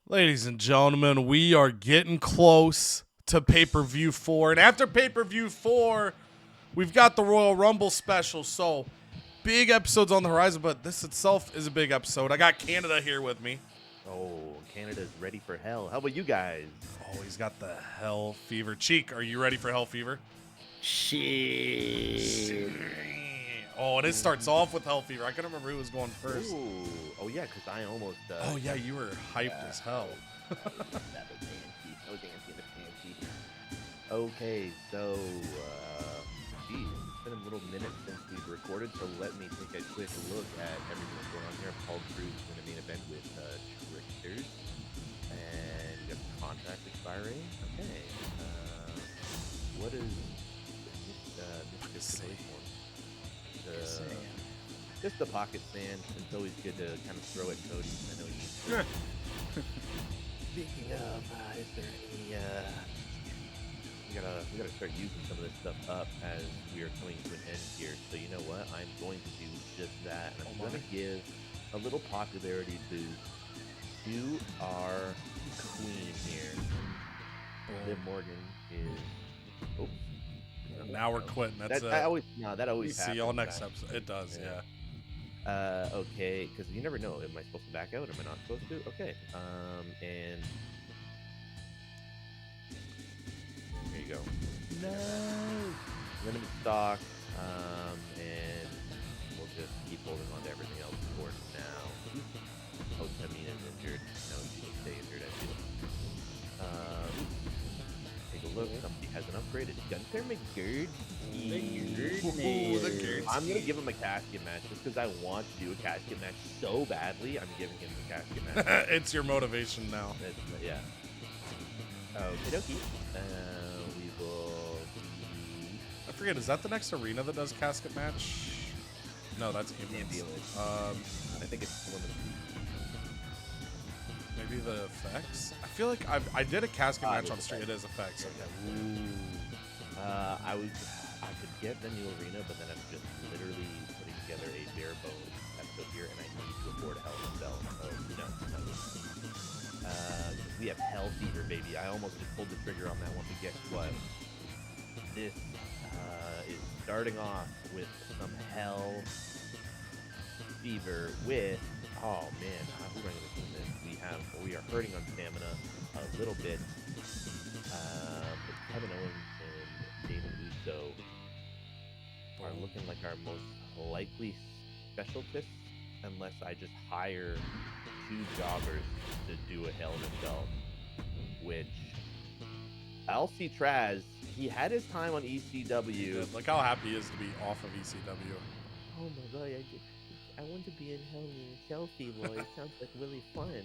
Ladies and gentlemen, we are getting close to pay-per-view 4. And after pay-per-view 4, we've got the Royal Rumble special. So, big episodes on the horizon, but this itself is a big episode. I got Canada here with me. Oh, Canada's ready for hell. How about you guys? Oh, he's got the Hell Fever. Cheek, are you ready for Hell Fever? Shit. Oh, and it starts off with Hell Fever. I couldn't remember who was going first. Ooh. Oh, yeah, because I almost... Oh, yeah, you were hyped as hell. That was fancy. So fancy and fancy. Okay, so... geez, it's been a little minute since we've recorded, so let me take a quick look at everything that's going on here. Paul Cruz in the main event with Tricksters. And you got the contract expiring. Okay. What is this choice one? Just the pocket sand. It's always good to kind of throw at Cody. I know you. Speaking of, is there any? We gotta start using some of this stuff up as we are coming to an end here. So you know what? I'm going to do just that, and I'm going to give a little popularity boost to our queen here. Liv Morgan is. Oh. Now we're quitting. That's that always see y'all next episode. It does, yeah. Okay, because you never know. Am I supposed to back out? Am I not supposed to? Okay. And here you go. No. Limited stock. And we'll just keep holding on to everything else for now. Oh, Tamina's injured. No, she will stay injured. I feel. Take a look. Somebody has an upgraded Gunther McGurd. I'm gonna give him a casket match just because I want to do a casket match so badly. I'm giving him the casket match. It's your motivation now. Yeah. Okie dokie. We will. I forget. Is that the next arena that does casket match? No, that's ambulance. I think it's limited. Maybe the effects. I feel like I did a casket match on stream. It is effects. Okay. Ooh. I could get the new arena, but then I'm just literally putting together a bare bones episode here, and I need to afford Hell in a Cell. So no. We have Hell Fever, baby. I almost just pulled the trigger on that one, but guess what? This is starting off with some Hell Fever with. Oh man, who am I gonna do this? We are hurting on stamina a little bit. But Kevin Owens and David Russo are looking like our most likely specialists, unless I just hire 2 jobbers to do a Hell in a Cell. Which LC Traz, he had his time on ECW. Yeah, look how happy he is to be off of ECW. Oh my god, I want to be in Hell in a Cell, boy. It sounds like really fun.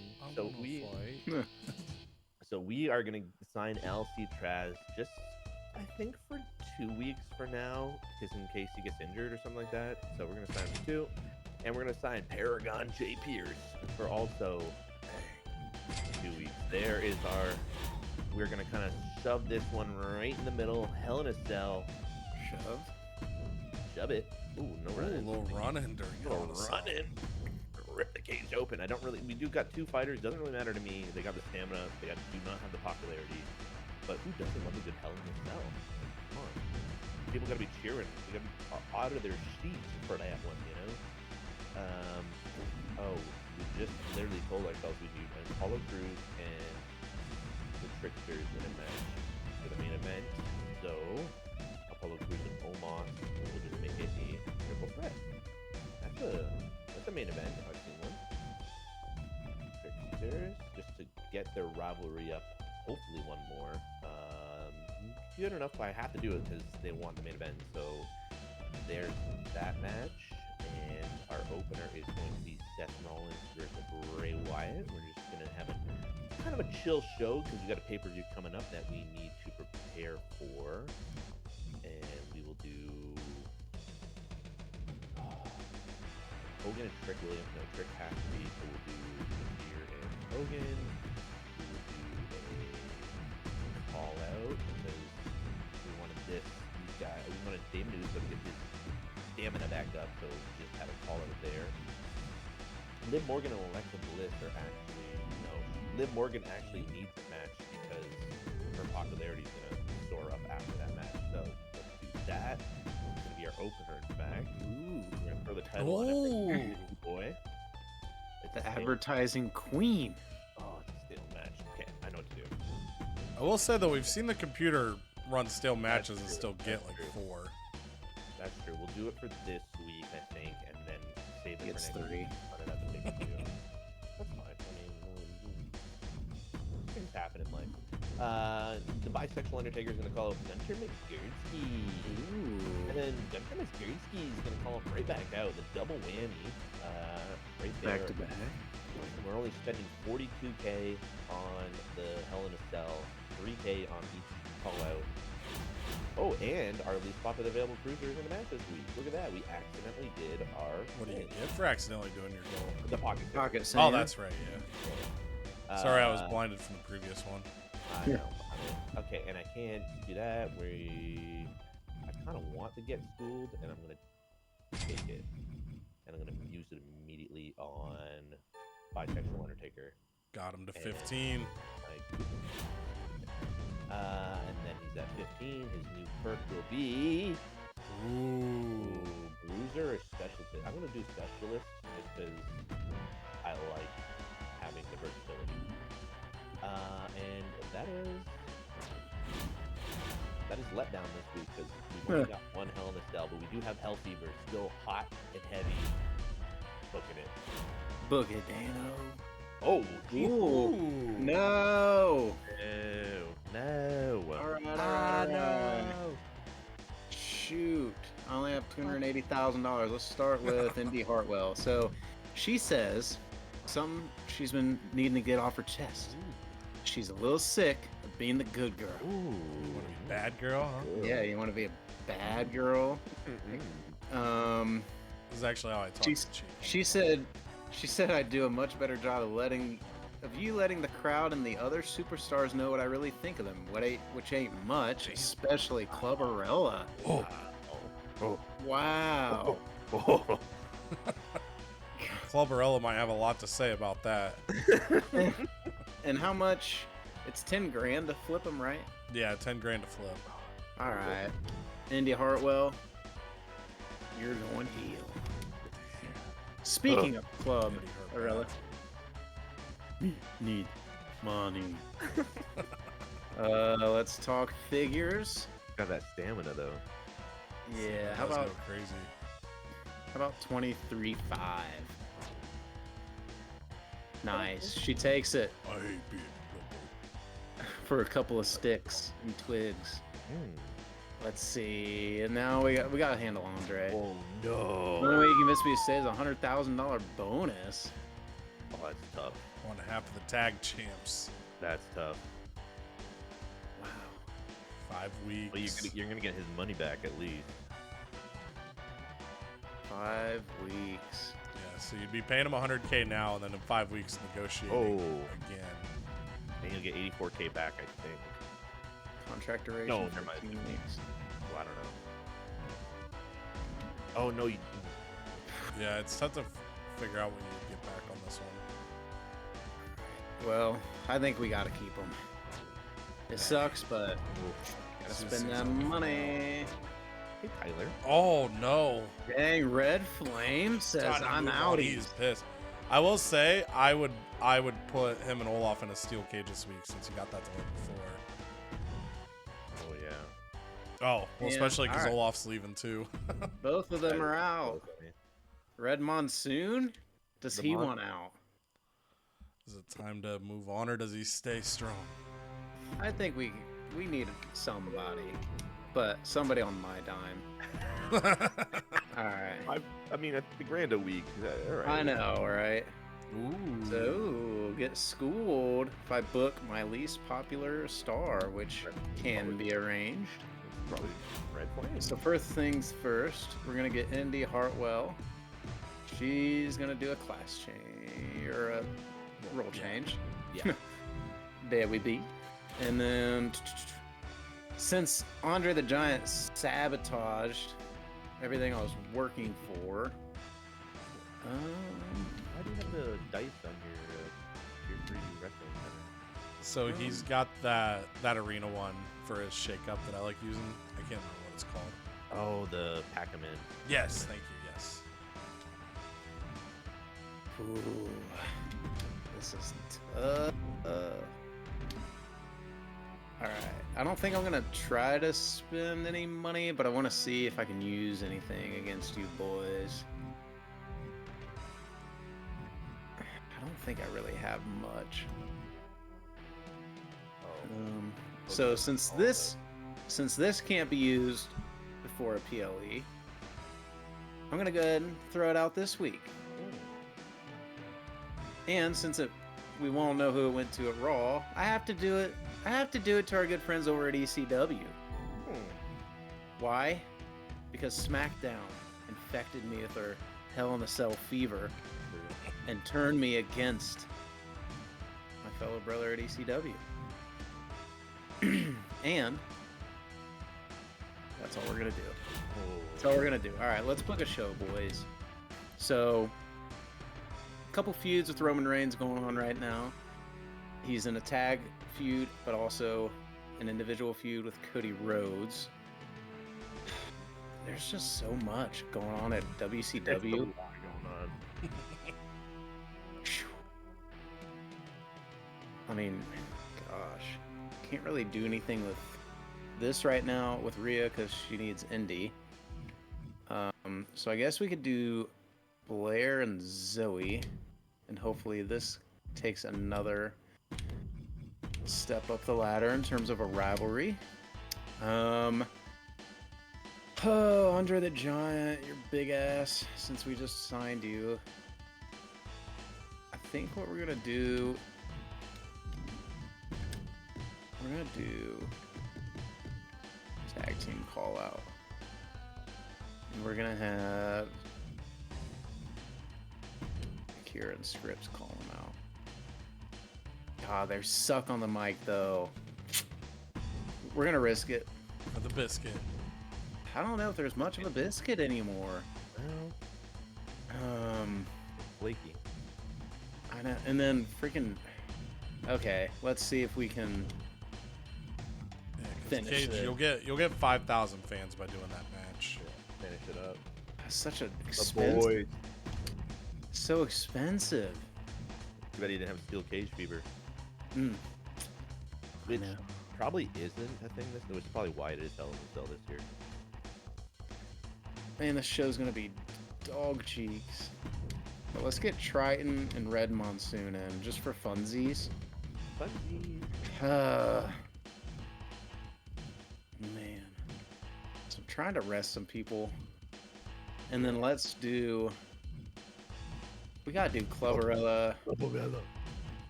So we are gonna sign LC Traz just, I think, for 2 weeks for now, just in case he gets injured or something like that. So we're gonna sign him for 2, and we're gonna sign Paragon J Pierce for also 2 weeks. There is we're gonna kind of shove this one right in the middle. Hell in a Cell. Shove it. Ooh, no running. A little running during running. Rip the cage open. We do got 2 fighters. Doesn't really matter to me. They got the stamina. They do not have the popularity. But who doesn't love a good Hell in a Cell? Come on. People gotta be cheering. They gotta be out of their seats for that one, you know? We just literally told ourselves we do Apollo Crews and the Tricksters in a match for the main event. So Apollo Crews and Omos will just make it a triple threat. That's a main event if I've seen one. Tricksters, just to get their rivalry up, hopefully one more. Good enough, I have to do it because they want the main event. So there's that match, and our opener is going to be Seth Rollins versus Bray Wyatt. We're just gonna have kind of a chill show because we got a pay-per-view coming up that we need to prepare for, and we will do Hogan and Trick Williams. No, Trick has to be. So we'll do Veer and Hogan. We will do a call out because we wanted these guys. We wanted Damon Uso to get his stamina back up, so we just had a call out there. Liv Morgan and Alexa Bliss are actually Liv Morgan actually needs the match because her popularity is going to soar up after that match. So let's do that. It's going to be our opener, in fact. Ooh, We're going to throw the title on it. Boy. It's the a stale- advertising queen. Oh, it's a stale match. Okay, I know what to do. I will say though, we've seen the computer run stale matches and true. still get That's like true. 4. That's true. We'll do it for this week, I think, and then save it It's for next 3. week. Put it as a pay-per-view. That's fine. Things happen in life. The bisexual Undertaker is going to call up Gunter McGursky. Ooh. And then Gunter McGursky is going to call him right back out. The double whammy. Right there. Back to back. We're only spending $42K on the Hell in a Cell, $3K on each call out. Oh, and our least popular available cruiser is in the match this week. Look at that. We accidentally did our What do you thing. get for accidentally doing your goal? The pocket. Pocket Oh, sand. that's right. Yeah. Sorry, I was blinded from the previous one. I know. Okay, and I can't do that. I kind of want to get schooled, and I'm going to take it. And I'm going to use it immediately on Bisexual Undertaker. Got him to And- 15. And then he's at 15. His new perk will be Ooh. Bruiser or Specialist. I'm going to do Specialist just because I like having the versatility. And that is letdown this week because we've only got one Hell in a Cell, but we do have Hell Fever still hot and heavy. Booking it. Book it, Dano. Oh, Ooh. No. No. All right. No. Shoot. I only have $280,000. Let's start with Indy Hartwell. So she says she's been needing to get off her chest. She's a little sick of being the good girl. Ooh. You want to be bad girl, huh? Yeah, you want to be a bad girl. This is actually how I talk to Chief. She said I'd do a much better job of letting the crowd and the other superstars know what I really think of them, which ain't much, especially Clubberella. Oh, Wow. Clubberella might have a lot to say about that. And how much? It's 10 grand to flip them, right? Yeah, 10 grand to flip. All right. Indy Hartwell, you're going heel. Speaking of Club, Arella. Need money. Let's talk figures. Got that stamina though. Yeah, how Does go about crazy? 23.5? Nice. She takes it I hate being for a couple of sticks and twigs. Let's see. And now we got to handle Andre. Oh The no. only way you convince me to stay is a $100,000 bonus. Oh, that's tough. 1.5 of the tag champs. That's tough. Wow. 5 weeks. Well, you're gonna get his money back at least. 5 weeks. Yeah, so you'd be paying him 100K now, and then in 5 weeks negotiating again. And you'll get 84K back, I think. Contract duration. No, never mind. 15 weeks. Well, I don't know. Oh no, you. Yeah, it's tough to figure out when you get back on this one. Well, I think we got to keep them. It sucks, but gotta spend that money. Hey Tyler. Oh no! Dang, Red Flame says Time to I'm move on. out. He's pissed. I will say I would put him and Olaf in a steel cage this week since he got that to work before. Oh yeah. Oh, well, Yeah, especially because alright. Olaf's leaving too. Both of them are out. Red Monsoon? Does he want out? Is it time to move on, or does he stay strong? I think we need somebody, but somebody on my dime. All right. I mean, at the grand a week. All right. I know, right? Ooh. So, get schooled if I book my least popular star, which can be arranged. Probably Red Flame. So first things first, we're gonna get Indy Hartwell. She's gonna do a class change or a role change. Yeah. There we be. And then since Andre the Giant sabotaged everything I was working for, Why do you have the dice on your tier 3? Wrestling Center. So he's got that arena one for his shake-up that I like using. I can't remember what it's called. Oh, the Pac-Man. Yes, thank you, yes. Ooh, this is tough. Alright, I don't think I'm going to try to spend any money, but I want to see if I can use anything against you boys. I don't think I really have much. So since this can't be used before a PLE, I'm gonna go ahead and throw it out this week. And since we won't know who it went to at Raw, I have to do it. I have to do it to our good friends over at ECW. Why? Because Smackdown infected me with their Hell in a Cell fever and turned me against my fellow brother at ECW. And that's all we're gonna do. That's all we're gonna do. All right, let's book a show, boys. So, a couple feuds with Roman Reigns going on right now. He's in a tag feud, but also an individual feud with Cody Rhodes. There's just so much going on at WCW. There's a lot going on. I mean, gosh, can't really do anything with this right now with Rhea because she needs Indy. So I guess we could do Blair and Zoe, and hopefully this takes another step up the ladder in terms of a rivalry. Oh, Andre the Giant, your big ass, since we just signed you. I think what we're gonna do, tag team call out. And we're gonna have Kieran Scripps call him out. God, they're suck on the mic though. We're gonna risk it. For the biscuit. I don't know if there's much of a biscuit anymore. Well, flaky. I know, and then freaking. Okay, let's see if we can Yeah, 'cause finish Cage, it. you'll get 5,000 fans by doing that match. Finish it up. Such an The expensive. boys. So expensive. Too bad he didn't have steel cage fever. Mm. Which know. probably isn't a thing this year. Which is probably why it is Hell in a Cell this year. Man, this show's gonna be dog cheeks. But let's get Triton and Red Monsoon in just for funsies. Funsies. Man. So I'm trying to rest some people. And then let's do. We gotta do Cloverella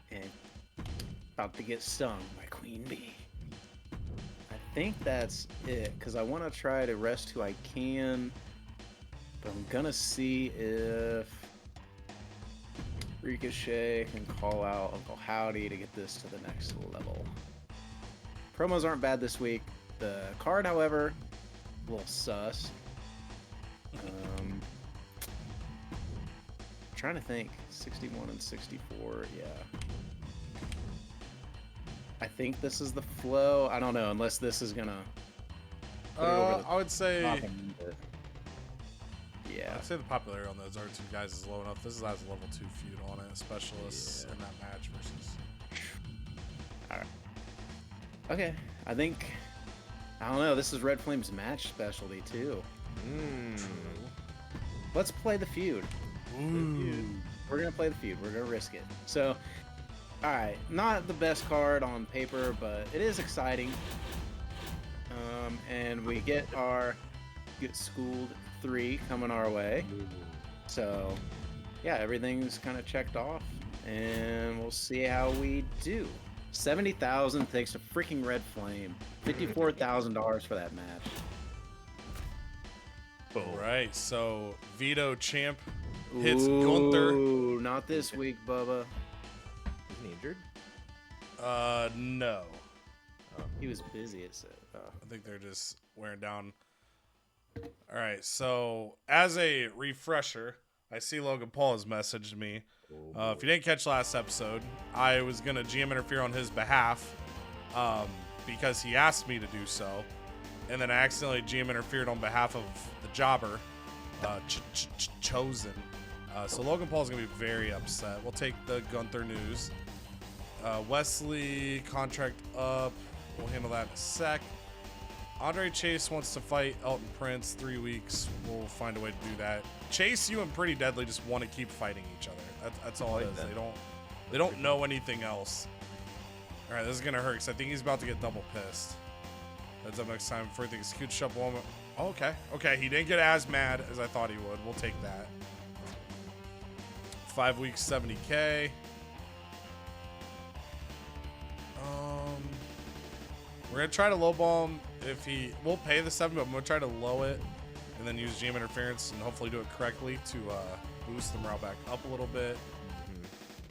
and About to Get Stung by Queen Bee. I think that's it, because I want to try to rest who I can. But I'm gonna see if Ricochet can call out Uncle Howdy to get this to the next level. Promos aren't bad this week. The card, however, a little sus. Trying to think. 61 and 64, yeah. I think this is the flow. I don't know, unless this is gonna put it over the I would say top end, but yeah. I'd say the popularity on those other two guys is low enough. This has a level 2 feud on it, specialists in that match versus. Alright. Okay, I think, I don't know, this is Red Flame's match specialty too. Let's play the feud. Ooh. We're gonna play the feud. We're gonna risk it. So, alright, not the best card on paper, but it is exciting. And we get our Get Schooled 3 coming our way. So, yeah, everything's kind of checked off, and we'll see how we do. 70,000 takes a freaking Red Flame. $54,000 for that match. Boom. Right, so Vito Champ hits Ooh, Gunther. not this week, Bubba. Isn't he injured? No. He was busy, it said. I think they're just wearing down. All right, so as a refresher, I see Logan Paul has messaged me. If you didn't catch last episode, I was going to GM interfere on his behalf because he asked me to do so. And then I accidentally GM interfered on behalf of the jobber, Chosen. So Logan Paul's going to be very upset. We'll take the Gunther news. Wesley, contract up. We'll handle that in a sec. Andre Chase wants to fight Elton Prince. 3 weeks. We'll find a way to do that. Chase, you and Pretty Deadly just want to keep fighting each other. That's all it is. They don't know anything else. All right, this is gonna hurt because I think he's about to get double pissed. Heads up next time for the execute shop woman. Oh, okay. He didn't get as mad as I thought he would. We'll take that. 5 weeks, 70K. We're gonna try to lowball him. We'll pay the 7, but I'm gonna try to low it and then use GM interference and hopefully do it correctly to boost the morale back up a little bit.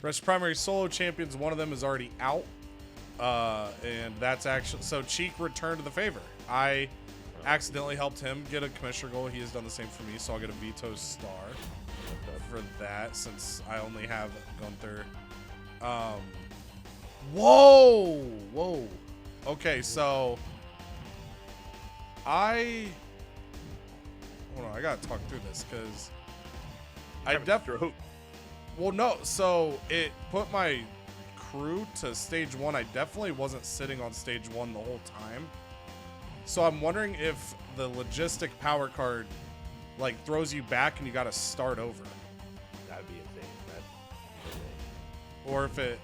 Rest of primary solo champions, one of them is already out, and that's actually so Cheek returned to the favor. I accidentally helped him get a commissioner goal. He has done the same for me, so I'll get a veto star for that since I only have Gunther. Whoa. Okay, so hold on, I gotta talk through this because well, no, so it put my crew to stage 1. I definitely wasn't sitting on stage 1 the whole time. So I'm wondering if the logistic power card like throws you back and you gotta start over. That'd be insane. Or if it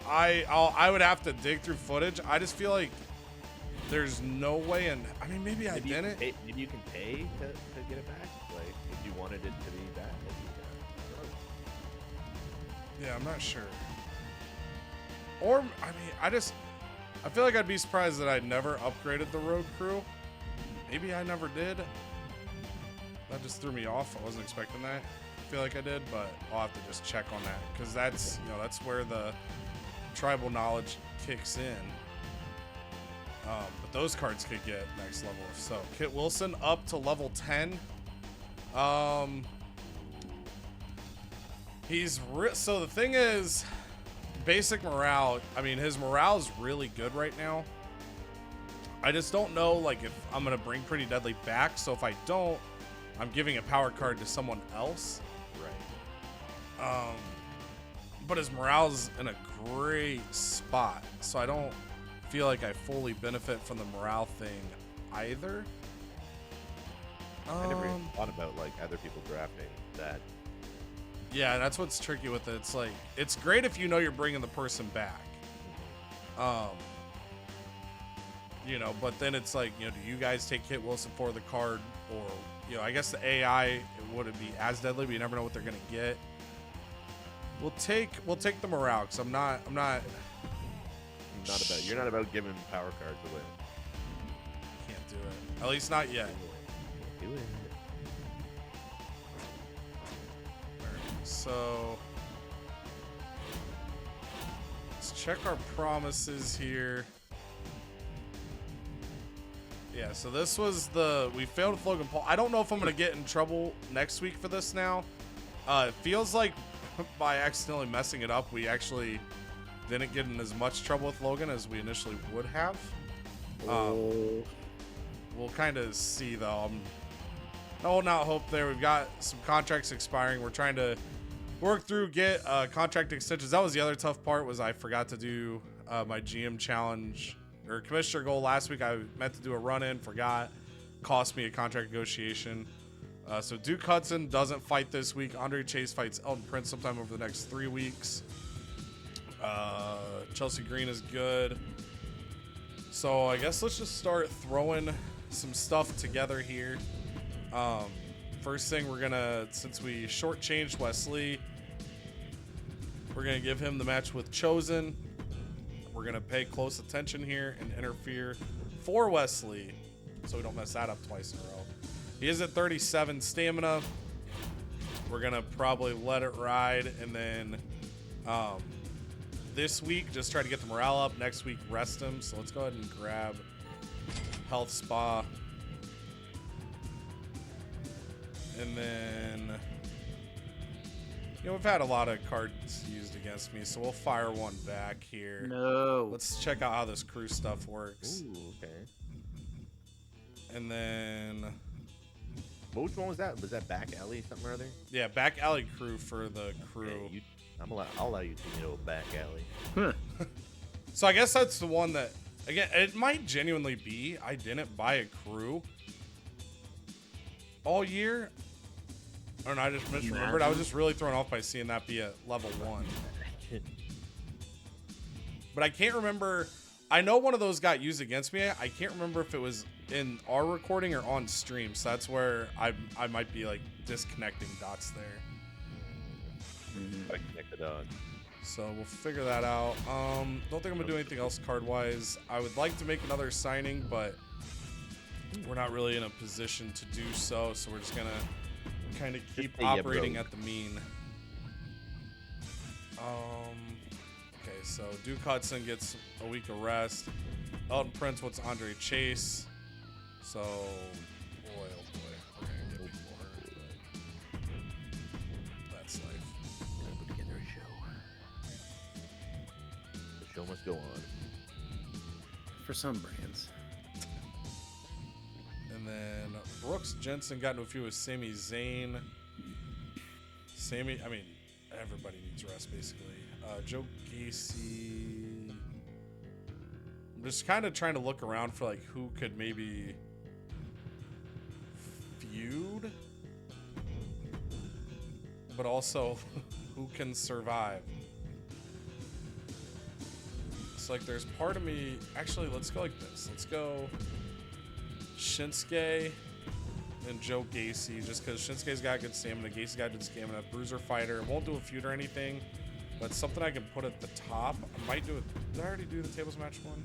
I would have to dig through footage. I just feel like there's no way, and I mean maybe I didn't. Maybe you can pay to get it back. Like if you wanted it to be back. Yeah, I'm not sure. Or I mean, I feel like I'd be surprised that I never upgraded the road crew. Maybe I never did. That just threw me off. I wasn't expecting that. I feel like I did, but I'll have to just check on that because that's that's where the tribal knowledge kicks in. But those cards could get next level if so. Kit Wilson up to level 10. So the thing is, basic morale. I mean, his morale is really good right now. I just don't know like if I'm gonna bring Pretty Deadly back. So if I don't, I'm giving a power card to someone else. Right. But his morale's in a great spot, so I don't feel like I fully benefit from the morale thing either. I never even thought about like other people drafting that. Yeah, that's what's tricky with it. It's like it's great if you know you're bringing the person back. But then it's like, do you guys take Kit Wilson for the card, or I guess the AI wouldn't be as deadly, but you never know what they're gonna get. We'll take the morale because I'm not You're not about giving power cards away. Can't do it. At least not yet. Do it. So let's check our promises here. Yeah, so this was we failed with Logan Paul. I don't know if I'm gonna get in trouble next week for this now. It feels like by accidentally messing it up, we actually didn't get in as much trouble with Logan as we initially would have. We'll kind of see though. I'm holding out hope there. We've got some contracts expiring. We're trying to work through, get contract extensions. That was the other tough part, was I forgot to do my GM challenge or commissioner goal last week. I meant to do a run-in, forgot. Cost me a contract negotiation. So Duke Hudson doesn't fight this week. Andre Chase fights Elton Prince sometime over the next 3 weeks. Chelsea Green is good. So I guess let's just start throwing some stuff together here. First thing we're gonna, since we shortchanged Wesley, we're gonna give him the match with Chosen. We're gonna pay close attention here and interfere for Wesley so we don't mess that up twice in a row. He is at 37 stamina. We're gonna probably let it ride, and then this week just try to get the morale up. Next week rest him. So let's go ahead and grab health spa. And then You know, we've had a lot of cards used against me, so we'll fire one back here. No. Let's check out how this crew stuff works. Ooh, okay. And then, Which one was that? Was that back alley something or other? yeah, back alley crew for the crew. Okay, I'll allow you to know back alley. Huh. So I guess that's the one that, again, it might genuinely be I didn't buy a crew all year. Or no, I just misremembered. I was just really thrown off by seeing that be at level 1. But I can't remember. I know one of those got used against me. I can't remember if it was in our recording or on stream. So that's where I might be like disconnecting dots there. I connect the dots. So we'll figure that out. Don't think I'm gonna do anything else card wise. I would like to make another signing, but we're not really in a position to do so. So we're just gonna kind of keep say yeah, operating bro. at the mean. Okay, so Duke Hudson gets a week of rest. Elton Prince wants Andre Chase. So, boy, oh boy, we're gonna get people hurt. That's life. Gotta put together a show. The show must go on. For some brands. And then Brooks Jensen got into a few with Sami Zayn. I mean, everybody needs rest, basically. Joe Gacy. I'm just kind of trying to look around for like who could maybe feud, but also who can survive. It's like there's part of me. Actually, let's go like this. Let's go Shinsuke and Joe Gacy, just because Shinsuke's got good stamina, Gacy's got good stamina, bruiser fighter. Won't do a feud or anything, but something I can put at the top. I might do it. Did I already do the tables match one?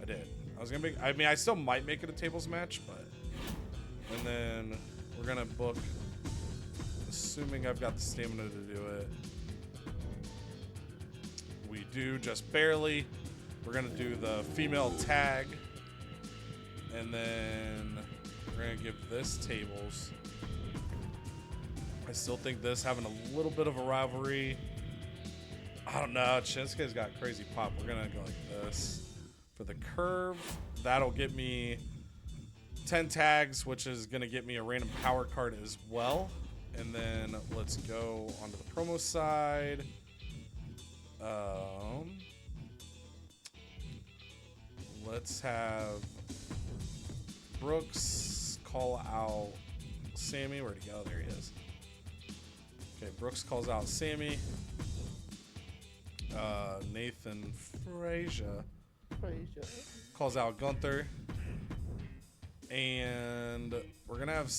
I did. I was gonna make. I mean, I still might make it a tables match, but. And then we're gonna book, assuming I've got the stamina to do it. We do just barely. We're gonna do the female tag. And then we're going to give this tables. I still think this having a little bit of a rivalry. I don't know. Shinsuke's got crazy pop. We're going to go like this. For the curve, that'll get me 10 tags, which is going to get me a random power card as well. And then let's go onto the promo side. Let's have Brooks call out Sammy. Where'd he go? There he is. Okay, Brooks calls out Sammy. Nathan Frazier calls out Gunther. And we're going to have...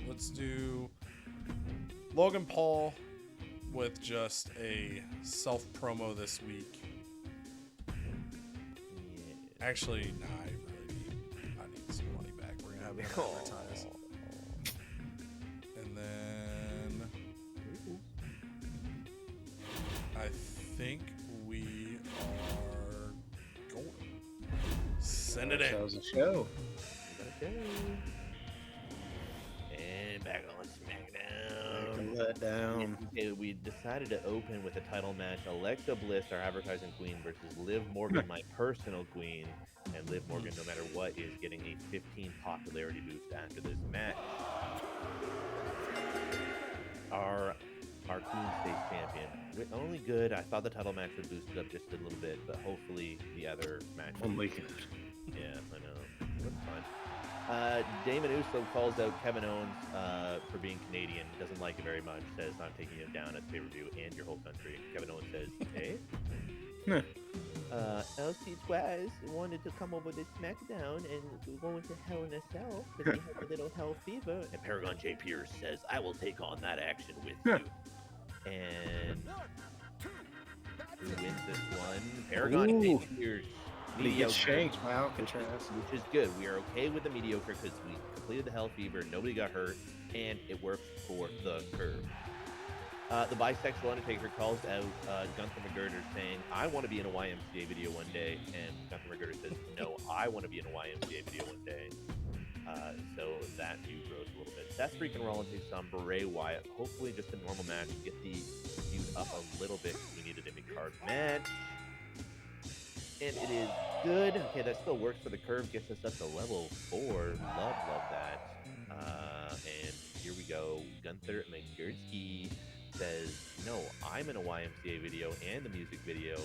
Let's do Logan Paul with just a self-promo this week. Actually, nah, I need some money back. We're gonna have him advertise. And then I think we are going. Send it in. That was a show. Okay. And back on Smackdown. Let down. Okay, we decided to open with a title match. Alexa Bliss, our advertising queen, versus Liv Morgan, my personal queen. And Liv Morgan, no matter what, is getting a 15 popularity boost after this match. Our Queen State champion. Only good. I thought the title match would boost it up just a little bit, but hopefully the other match. Only good. Yeah, I know. That's fine. Damon Uso calls out Kevin Owens for being Canadian. Doesn't like it very much. Says, I'm taking him down at the pay-per-view and your whole country. Kevin Owens says, hey. LC Twaz wanted to come over to SmackDown and go into Hell in a Cell because he has a little hell fever. And Paragon J. Pierce says, I will take on that action with you. And who wins this one? Paragon J. Pierce. He gets shanked by Alcatraz. Which is good. We are okay with the mediocre because we completed the Hell Fever, nobody got hurt, and it worked for the curve. The bisexual Undertaker calls out Gunther McGirder saying, I want to be in a YMCA video one day. And Gunther McGirder says, no, I want to be in a YMCA video one day. So that feud grows a little bit. Seth freaking Rollins takes on Bray Wyatt. Hopefully just a normal match. Get the feud up a little bit. We needed a mid-card match. And it is good. Okay, that still works for the curve. Gets us up to level 4. Love that. And here we go. Gunther Magurski says, no, I'm in a YMCA video and the music video.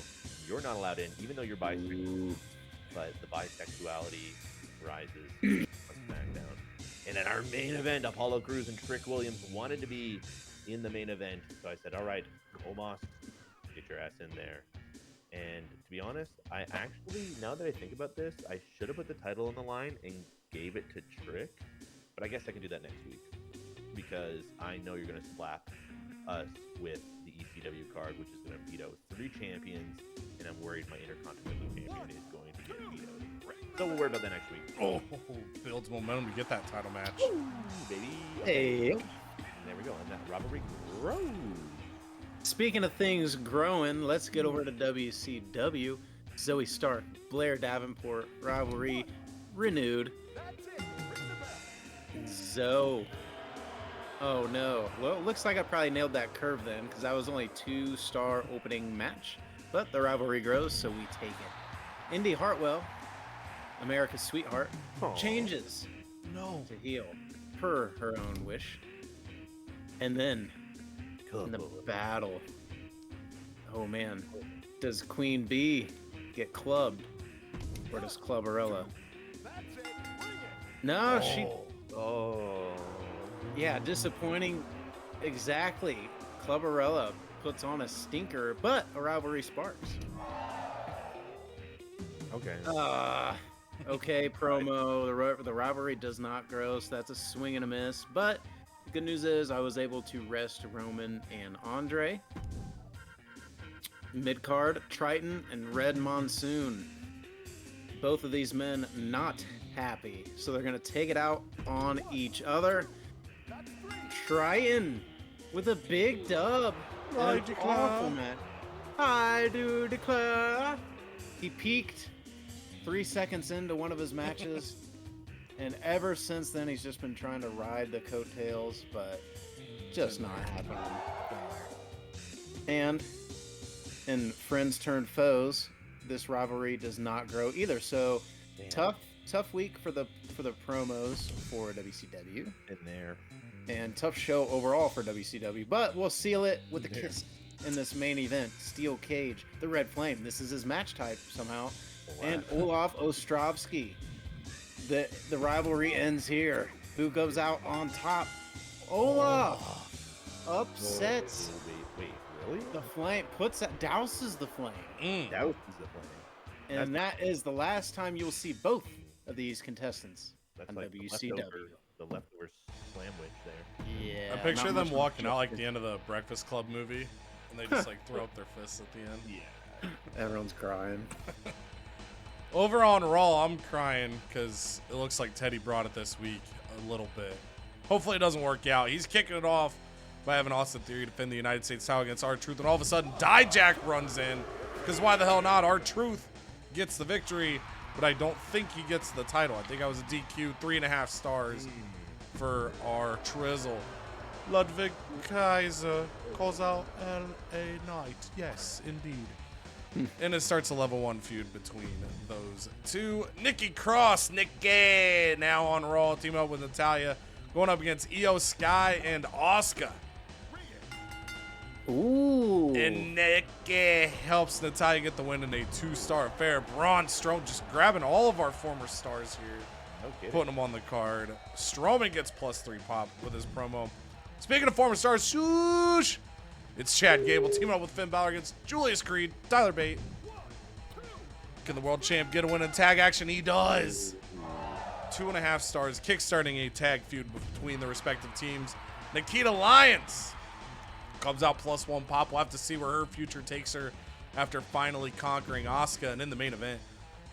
You're not allowed in, even though you're bisexual. But the bisexuality rises on SmackDown. And then our main event, Apollo Crews and Trick Williams wanted to be in the main event. So I said, all right, Omos, get your ass in there. And to be honest, I actually, now that I think about this, I should have put the title on the line and gave it to Trick. But I guess I can do that next week. Because I know you're going to slap us with the ECW card, which is going to veto 3 champions. And I'm worried my Intercontinental champion is going to get vetoed. So we'll worry about that next week. Oh, builds momentum to get that title match. Woo, baby. Hey. And there we go. And that rivalry grows. Speaking of things growing, let's get over to WCW. Zoe Stark, Blair Davenport, rivalry renewed. Zoe. Oh no. Well, it looks like I probably nailed that curve then, because that was only 2-star opening match. But the rivalry grows, so we take it. Indy Hartwell, America's sweetheart, changes to heel per her own wish. And then in the battle, oh man, does Queen Bee get clubbed, or does Clubberella? No, she. Oh. Yeah, disappointing. Exactly. Clubberella puts on a stinker, but a rivalry sparks. Okay. Okay, promo. The rivalry does not grow, so that's a swing and a miss. But the good news is I was able to rest Roman and Andre. Mid-card, Triton and Red Monsoon. Both of these men not happy, so they're going to take it out on each other. Triton with a big dub. I An declare. awful match. I do declare. He peaked 3 seconds into one of his matches, and ever since then he's just been trying to ride the coattails, but just not happening. And in friends turned foes, this rivalry does not grow either. So tough week for the promos for WCW, In there. and tough show overall for WCW. But we'll seal it with a kiss in this main event. Steel Cage, the Red Flame. This is his match type somehow. And Olaf Ostrovsky. The rivalry ends here. Who goes out on top? Olaf upsets Wait, really? the flame, douses the flame. That was the plan. And that is the last time you'll see both of these contestants That's on like WCW. the leftover sandwich there. Yeah. I picture not them much walking out like justice. the end of the Breakfast Club movie, and they just like throw up their fists at the end. Yeah. Everyone's crying. Over on Raw, I'm crying because it looks like Teddy brought it this week a little bit. Hopefully it doesn't work out. He's kicking it off by having Austin Theory defend the United States title against R-Truth, and all of a sudden Dijak runs in, because why the hell not? R-Truth gets the victory, but I don't think he gets the title. I think I was a DQ, 3.5 stars for our Trizzle. Ludwig Kaiser calls out L.A. Knight. Yes, indeed. And it starts a level 1 feud between those two. Nikki Cross, Nikki, now on Raw, team up with Natalya, going up against Io Sky and Asuka. Ooh. And Nikki helps Natalya get the win in a 2-star affair. Braun Strowman just grabbing all of our former stars here, Okay. putting them on the card. Strowman gets +3 pop with his promo. Speaking of former stars, shoosh! It's Chad Gable teaming up with Finn Balor against Julius Creed, Tyler Bate. Can the world champ get a win in tag action? He does. 2.5 stars, kickstarting a tag feud between the respective teams. Nikita Lyons comes out +1 pop. We'll have to see where her future takes her after finally conquering Asuka. And in the main event,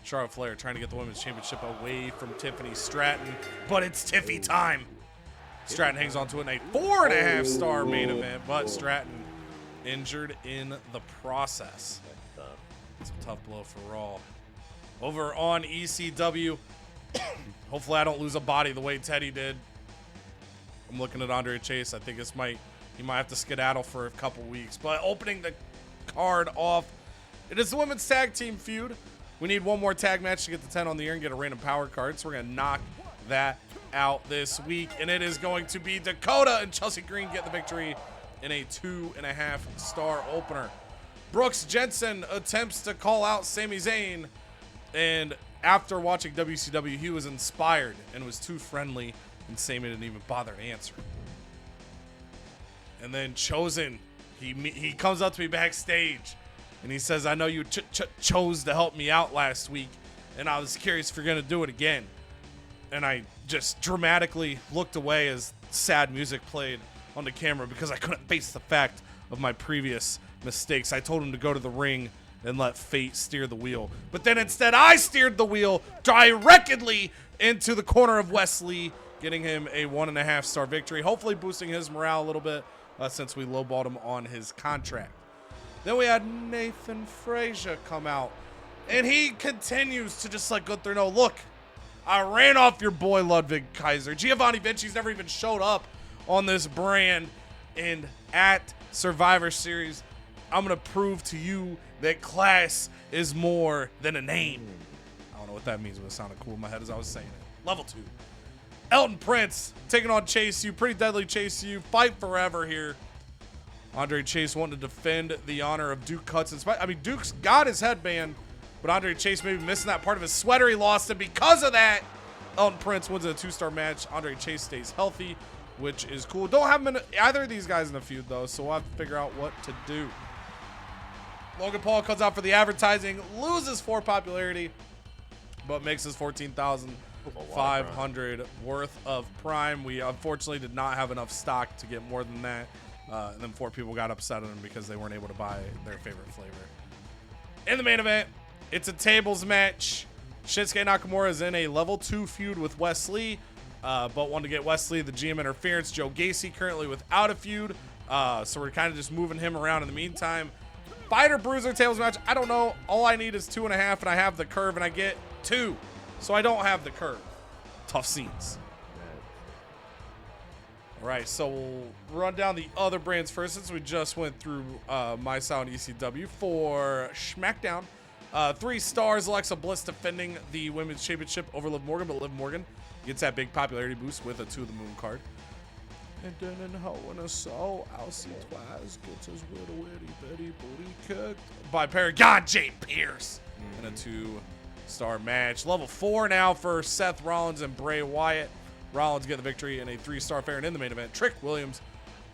Charlotte Flair trying to get the women's championship away from Tiffany Stratton, but it's Tiffy time. Stratton hangs on to it in a 4.5-star main event, but Stratton injured in the process. It's a tough blow for Raw. Over on ECW, Hopefully I don't lose a body the way Teddy did. I'm looking at Andre Chase. I think he might have to skedaddle for a couple weeks. But opening the card off, it is the women's tag team feud. We need one more tag match to get the 10 on the year and get a random power card. So we're going to knock that out this week. And it is going to be Dakota and Chelsea Green get the victory in a 2.5-star opener. Brooks Jensen attempts to call out Sami Zayn. And after watching WCW, he was inspired and was too friendly. And Sami didn't even bother to answer. And then Chosen, he comes up to me backstage. And he says, I know you chose to help me out last week, and I was curious if you're going to do it again. And I just dramatically looked away as sad music played on the camera because I couldn't face the fact of my previous mistakes. I told him to go to the ring and let fate steer the wheel. But then instead, I steered the wheel directly into the corner of Wesley, getting him a 1.5-star victory, hopefully boosting his morale a little bit since we lowballed him on his contract. Then we had Nathan Frazier come out, and he continues to just go through. No, look, I ran off your boy Ludwig Kaiser. Giovanni Vinci's never even showed up on this brand, and at Survivor Series, I'm going to prove to you that class is more than a name. I don't know what that means, but it sounded cool in my head as I was saying it. Level 2. Elton Prince taking on Chase U. Pretty deadly Chase U. Fight forever here. Andre Chase wanting to defend the honor of Duke Cuts. I mean, Duke's got his headband, but Andre Chase maybe missing that part of his sweater he lost, and because of that, Elton Prince wins a 2-star match. Andre Chase stays healthy, which is cool. Don't have him in either of these guys in the feud, though, so we'll have to figure out what to do. Logan Paul comes out for the advertising, loses 4 popularity, but makes his 14,500 worth of Prime. We unfortunately did not have enough stock to get more than that. And then 4 people got upset at him because they weren't able to buy their favorite flavor. In the main event, it's a tables match. Shinsuke Nakamura is in a level 2 feud with Wes Lee, but wanted to get Wes Lee the GM interference. Joe Gacy currently without a feud, so we're kind of just moving him around in the meantime. Fighter Bruiser tables match. I don't know. All I need is 2.5, and I have the curve, and I get 2. So I don't have the curve. Tough scenes. All right, so we'll run down the other brands first since we just went through My Sound ECW for Smackdown. 3 stars, Alexa Bliss defending the Women's Championship over Liv Morgan, but Liv Morgan gets that big popularity boost with a 2 of the Moon card. And then in Hell in a Soul, Alcee Twice gets his little itty bitty booty kicked by Paragon J. Pierce in a 2-star match. Level 4 now for Seth Rollins and Bray Wyatt. Rollins get the victory in a 3-star affair, and in the main event, Trick Williams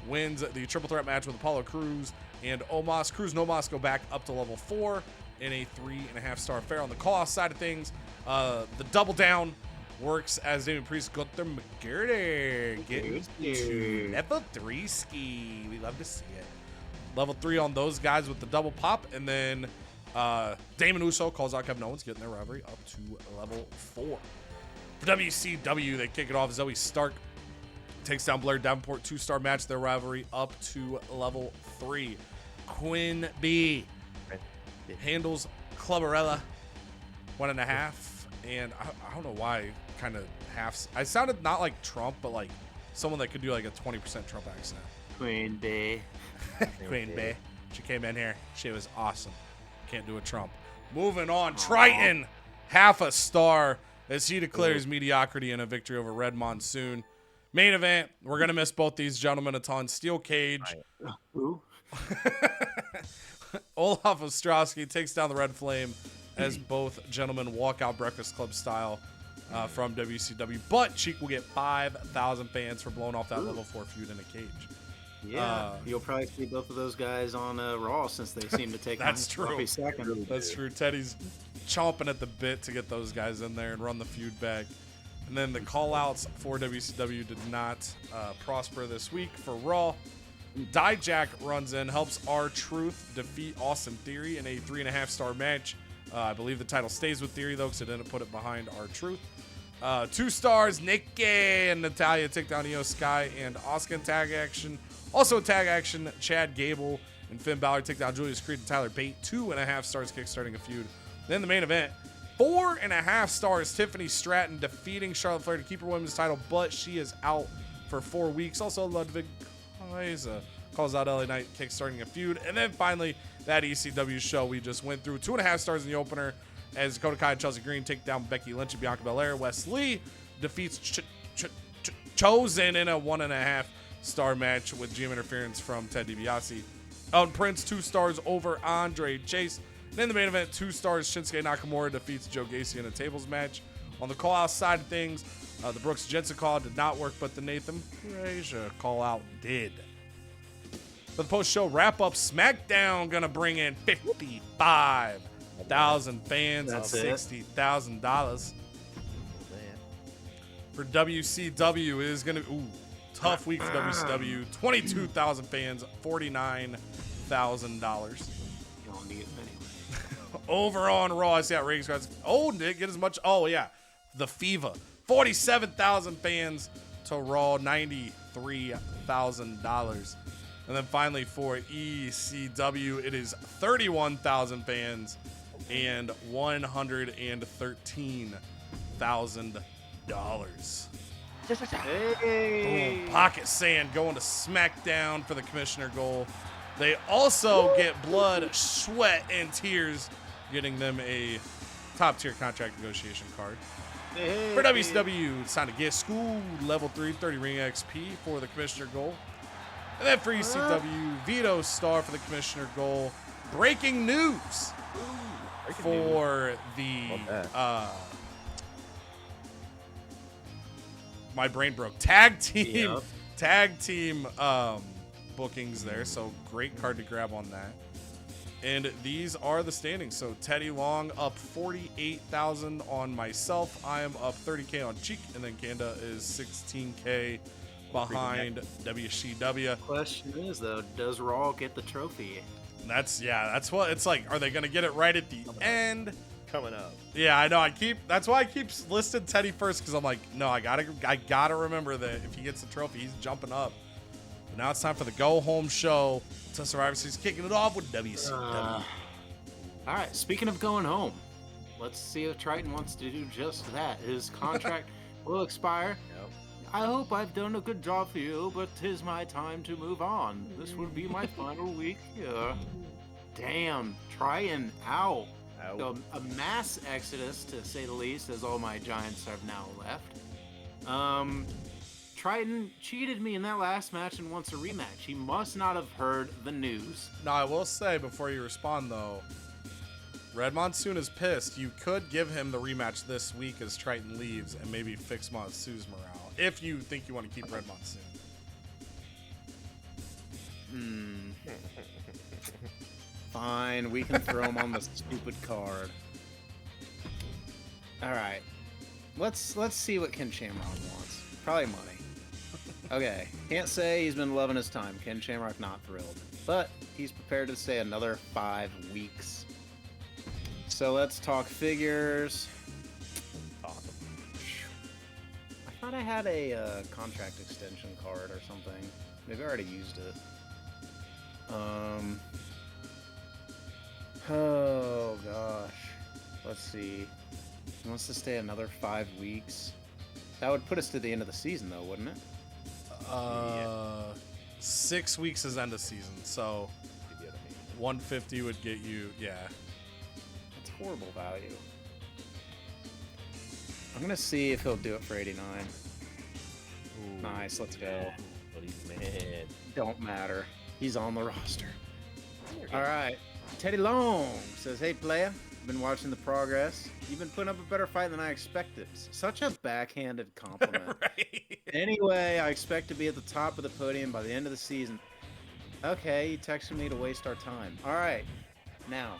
wins the triple threat match with Apollo Crews and Omos. Crews and Omos go back up to level 4 in a 3.5-star affair. On the call-off side of things, the double down works as Damien Priest, Gunther McGirty getting to level 3 ski. We love to see it. Level 3 on those guys with the double pop, and then Damon Uso calls out Kevin Owens, getting their rivalry up to level 4. For WCW, they kick it off. Zoe Stark takes down Blair Davenport. 2-star match, their rivalry up to level 3. Quinn B handles Clubberella 1.5. And I don't know why kind of half. I sounded not like Trump, but like someone that could do like a 20% Trump accent. Queen B. Queen B. She came in here. She was awesome. Can't do a Trump. Moving on. Triton, 0.5 star. As he declares mediocrity in a victory over Red Monsoon. Main event, we're going to miss both these gentlemen a ton. Steel Cage. Who? Olaf Ostrowski takes down the Red Flame as both gentlemen walk out Breakfast Club style from WCW. But Cheek will get 5,000 fans for blowing off that level 4 feud in a cage. Yeah, you'll probably see both of those guys on Raw since they seem to take That's true. Second. That's true. Teddy's chomping at the bit to get those guys in there and run the feud back. And then the call-outs for WCW did not prosper this week. For Raw, Dijak runs in, helps R-Truth defeat Austin Theory in a 3.5-star match. I believe the title stays with Theory, though, because it didn't put it behind R-Truth. 2 stars, Nikki and Natalia take down Io Sky and Asuka in tag action. Also tag action, Chad Gable and Finn Balor take down Julius Creed and Tyler Bate. 2.5 stars kickstarting a feud. Then the main event, 4.5 stars. Tiffany Stratton defeating Charlotte Flair to keep her women's title, but she is out for 4 weeks. Also, Ludwig Kaiser calls out LA Knight, kickstarting a feud. And then finally, that ECW show we just went through. 2.5 stars in the opener as Dakota Kai and Chelsea Green take down Becky Lynch and Bianca Belair. Wes Lee defeats Chosen in a 1.5 star match with GM interference from Ted DiBiase. Elton Prince, 2 stars over Andre Chase. And in the main event, 2 stars, Shinsuke Nakamura defeats Joe Gacy in a tables match. On the call-out side of things, the Brooks Jensen call did not work, but the Nathan Frazier call-out did. For the post-show wrap-up, Smackdown gonna bring in 55,000 fans and $60,000. For WCW, it is gonna be tough week for WCW. 22,000 fans, $49,000. You don't need it anyway. Over on Raw, I see that ratings cards. Oh, didn't get as much. Oh, yeah. The Fever. 47,000 fans to Raw, $93,000. And then finally for ECW, it is 31,000 fans and $113,000. Hey. Boom. Pocket Sand going to Smackdown for the commissioner goal. They also get blood, sweat, and tears, getting them a top-tier contract negotiation card. Hey. For WCW, it's time to get school level 3, 30 ring XP for the commissioner goal. And then for ECW, Vito Star for the commissioner goal. Breaking news for the my brain broke. Tag team bookings there. So great card to grab on that. And these are the standings. So Teddy Long up 48,000 on myself. I am up 30K on Cheek, and then Kanda is 16K behind WCW. Question is though, does Raw get the trophy? That's what it's like. Are they gonna get it right at the end? Coming up. Yeah, I know. That's why I keep listing Teddy first, because I'm like, no, I gotta remember that if he gets the trophy, he's jumping up. But now it's time for the go home show to Survivor Series, kicking it off with WCW. All right. Speaking of going home, let's see if Triton wants to do just that. His contract will expire. Yep. I hope I've done a good job for you, but 'tis my time to move on. This will be my final week here. Damn, Triton out. So, a mass exodus, to say the least, as all my Giants have now left. Triton cheated me in that last match and wants a rematch. He must not have heard the news. Now, I will say, before you respond, though, Red Monsoon is pissed. You could give him the rematch this week as Triton leaves and maybe fix Monsoon's morale, if you think you want to keep Red Monsoon. Fine, we can throw him on the stupid card. All right, let's see what Ken Shamrock wants. Probably money. Okay, can't say he's been loving his time. Ken Shamrock not thrilled, but he's prepared to stay another 5 weeks. So let's talk figures. Awesome. I thought I had a contract extension card or something. Maybe I already used it. Oh gosh. Let's see. He wants to stay another 5 weeks. That would put us to the end of the season, though, wouldn't it? 6 weeks is end of season, so 150 would get you, yeah. That's horrible value. I'm gonna see if he'll do it for 89. Ooh, Nice, let's go. But he's mad. Don't matter. He's on the roster. All right. Teddy Long says, "Hey player, been watching the progress. You've been putting up a better fight than I expected." Such a backhanded compliment. Right. Anyway, I expect to be at the top of the podium by the end of the season. Okay, you texted me to waste our time. All right. Now,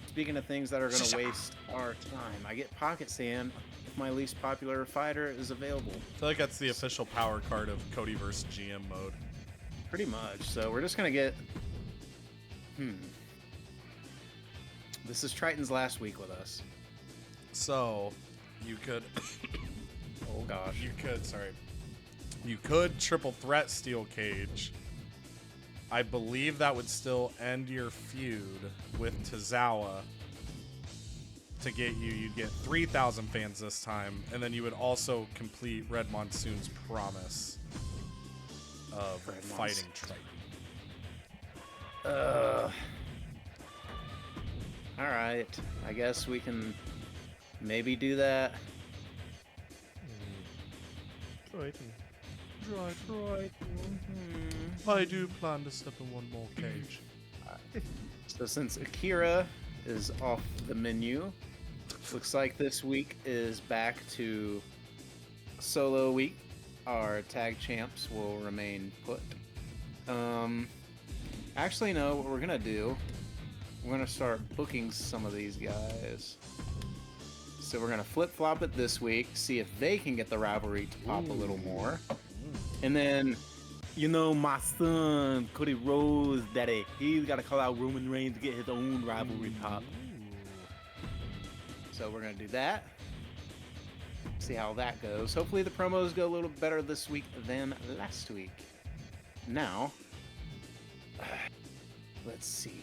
speaking of things that are going to waste our time, I get Pocket Sand if my least popular fighter is available. I feel like that's the official power card of CodyVerse GM mode. Pretty much. So we're just going to get... This is Triton's last week with us. So, you could... Oh, gosh. You could triple threat Steel Cage. I believe that would still end your feud with Tozawa. to get you, you'd get 3,000 fans this time, and then you would also complete Red Monsoon's promise of fighting Triton. All right. I guess we can maybe do that. Triton. I do plan to step in one more cage. So since Akira is off the menu, looks like this week is back to solo week. Our tag champs will remain put. Actually, no, what we're gonna do, we're gonna start booking some of these guys. So we're gonna flip-flop it this week, see if they can get the rivalry to pop a little more. And then, you know, my son, Cody Rhodes, daddy, he's gotta call out Roman Reigns to get his own rivalry pop. So we're gonna do that. See how that goes. Hopefully the promos go a little better this week than last week. Now, let's see.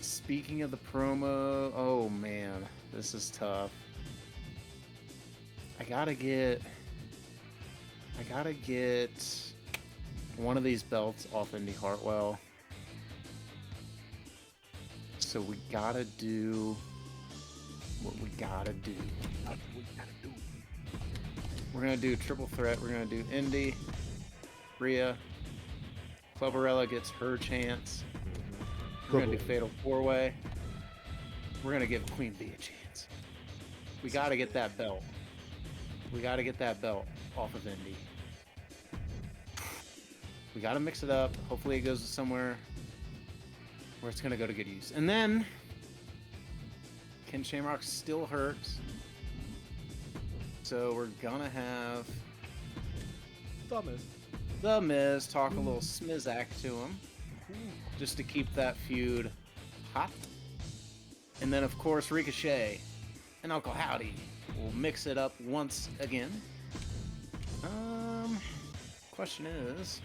Speaking of the promo, oh man, this is tough. I gotta get one of these belts off Indy Hartwell. So we gotta do what we gotta do. We're gonna do triple threat. We're gonna do Indy, Rhea, Cloverella gets her chance. We're gonna do Fatal 4-Way. We're gonna give Queen Bee a chance. We gotta get that belt. We gotta get that belt off of Indy. We gotta mix it up. Hopefully it goes somewhere where it's gonna go to good use. And then Ken Shamrock still hurts. So we're gonna have The Miz talk a little smizak to him, just to keep that feud hot. And then, of course, Ricochet and Uncle Howdy will mix it up once again. Question is,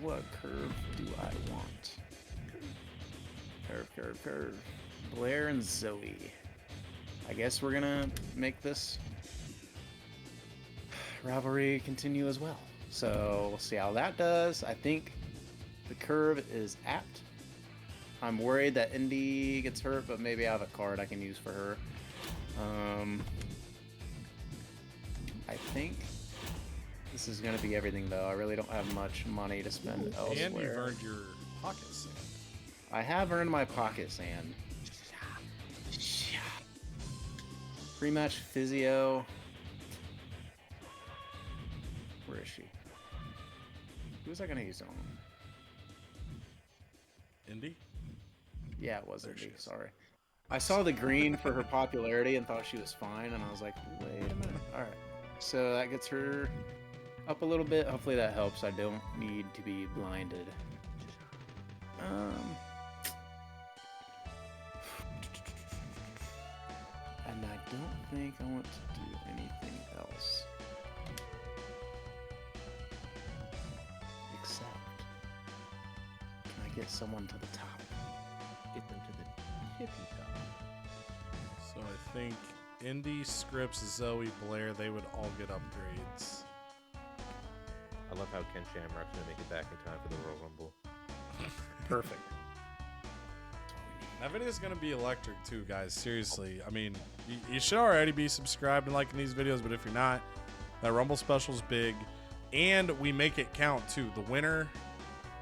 what curve do I want? Curve. Blair and Zoe. I guess we're gonna make this rivalry continue as well. So we'll see how that does. I think the curve is apt. I'm worried that Indy gets hurt, but maybe I have a card I can use for her. I think this is gonna be everything though. I really don't have much money to spend elsewhere. And you've earned your pocket sand. I have earned my pocket sand. Pre-match physio. Where is she? Who was I gonna use on? Indy? Yeah, it was There she Indy. is. Sorry. I saw the green for her popularity and thought she was fine, and I was like, wait a minute. All right. So that gets her up a little bit. Hopefully that helps. I don't need to be blinded. And I don't think I want to do anything else. Except, can I get someone to the top? Get them to the tippy top. So I think Indy, Scripps, Zoe, Blair, they would all get upgrades. I love how Ken Shamrock's gonna make it back in time for the Royal Rumble. Perfect. That video is going to be electric too, guys. Seriously. I mean, you should already be subscribed and liking these videos, but if you're not, that Rumble special is big. And we make it count too. The winner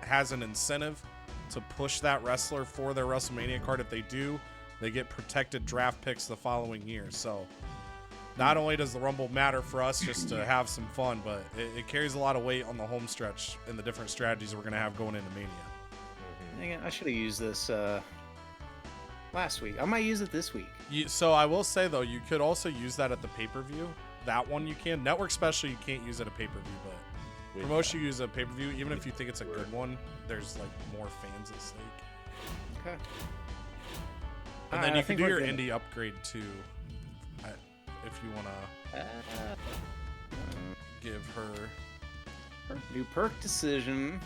has an incentive to push that wrestler for their WrestleMania card. If they do, they get protected draft picks the following year. So not only does the Rumble matter for us just to have some fun, but it carries a lot of weight on the home stretch and the different strategies we're going to have going into Mania. Dang it, I should have used this last week. I might use it this week. So I will say, though, you could also use that at the pay-per-view. That one you can. Network special you can't use at a pay-per-view, but promotion you use at pay-per-view. Even if you think it's a good one, there's like more fans at stake. Okay. And then you can do your indie upgrade too, if you want to give her. New perk decision.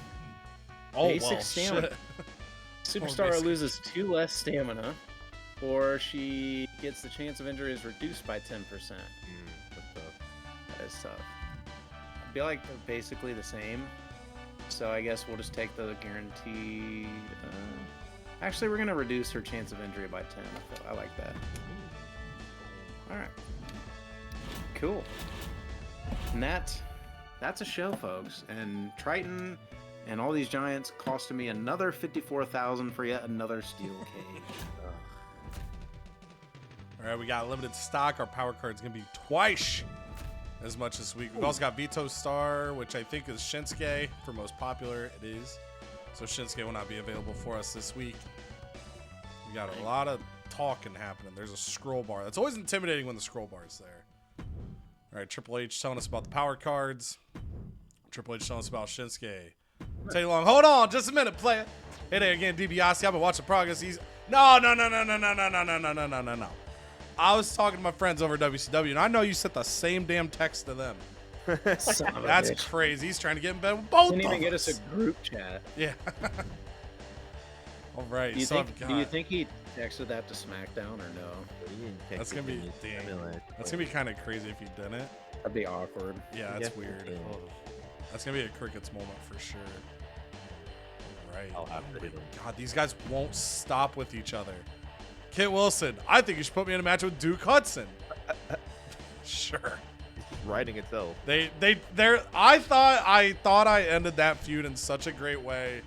Oh, Basic well, stamina. shit. Superstar basic. loses 2 less stamina, or she gets the chance of injury is reduced by 10%. That's tough. That is tough. I feel like they're basically the same. So I guess we'll just take the guaranteed. Actually, we're gonna reduce her chance of injury by 10. I like that. All right. Cool. And that's a show, folks. And Triton and all these giants costing me another 54,000 for yet another steel cage. All right, we got limited stock. Our power card's going to be twice as much this week. We've also got Veto Star, which I think is Shinsuke for most popular. It is. So Shinsuke will not be available for us this week. We got a lot of talking happening. There's a scroll bar. That's always intimidating when the scroll bar is there. All right, Triple H telling us about the power cards. Triple H telling us about Shinsuke. Take long. Hold on, just a minute, player. Hey there again, DiBiase. I've been watching progress. He's no. I was talking to my friends over at WCW, and I know you sent the same damn text to them. Son of a That's bitch. crazy. He's trying to get in bed with both Didn't of even get us us. a group chat. Yeah. All right. Do you, so think, I've got, do you think he texted that to SmackDown or no? That's gonna be that's gonna be kind of crazy if he didn't. That'd be awkward. Yeah, that's Yes, weird. it Oh, that's gonna be a crickets moment for sure. All right. I'll have to hit him. God, these guys won't stop with each other. Kit Wilson, I think you should put me in a match with Duke Hudson. Sure. It's just writing itself. I thought I ended that feud in such a great way,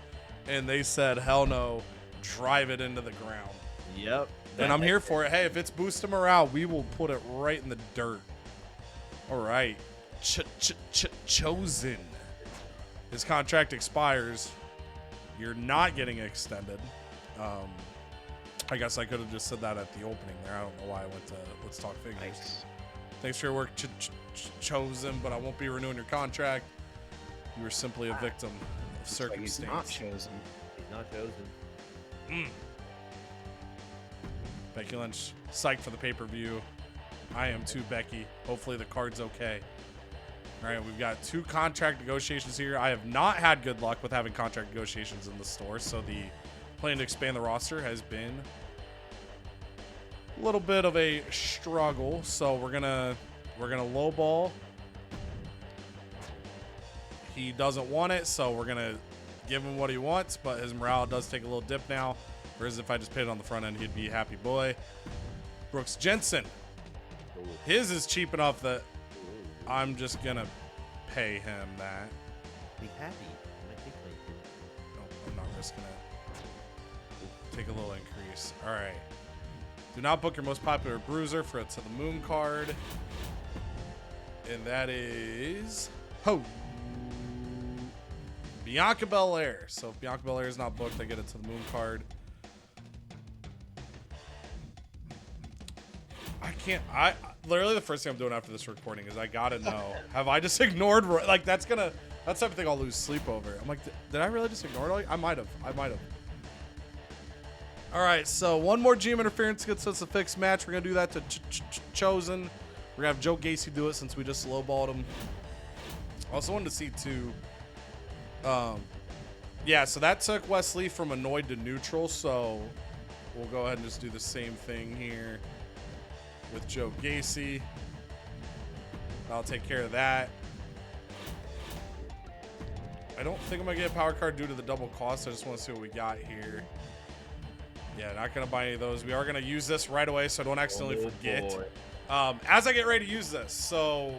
and they said, hell no, drive it into the ground. Yep. And I'm here for it. Hey, if it's boosting morale, we will put it right in the dirt. All right. Chosen. His contract expires. You're not getting extended. I guess I could have just said that at the opening there. I don't know why I went to Let's Talk Figures. Nice. Thanks for your work, Chosen, but I won't be renewing your contract. You were simply a victim of Looks like he's not circumstance. chosen. He's not chosen. Becky Lynch, psyched for the pay-per-view. I am too, Becky. Hopefully the card's okay. All right, we've got 2 contract negotiations here. I have not had good luck with having contract negotiations in the store, so the plan to expand the roster has been a little bit of a struggle. So we're gonna lowball. He doesn't want it, so we're gonna give him what he wants, but his morale does take a little dip now. Whereas if I just paid it on the front end, he'd be a happy boy. Brooks Jensen. His is cheap enough that I'm just gonna pay him that. Be happy. I think like No, I'm not risking it. Take a little increase. All right. Do not book your most popular bruiser for a To the Moon card. And that is Bianca Belair. So if Bianca Belair is not booked, I get it To the Moon card. I literally the first thing I'm doing after this recording is I gotta know, have I just ignored, like that's the type of thing I'll lose sleep over. I'm like, did I really just ignore it? I might have. All right, so one more GM interference gets us a fixed match. We're gonna do that to Chosen. We're gonna have Joe Gacy do it since we just lowballed him. Also wanted to see too. Yeah, so that took Wesley from annoyed to neutral. So we'll go ahead and just do the same thing here with Joe Gacy. I'll take care of that. I don't think I'm gonna get a power card due to the double cost. I just want to see what we got here. Yeah, not gonna buy any of those. We are gonna use this right away so I don't accidentally forget. As I get ready to use this. So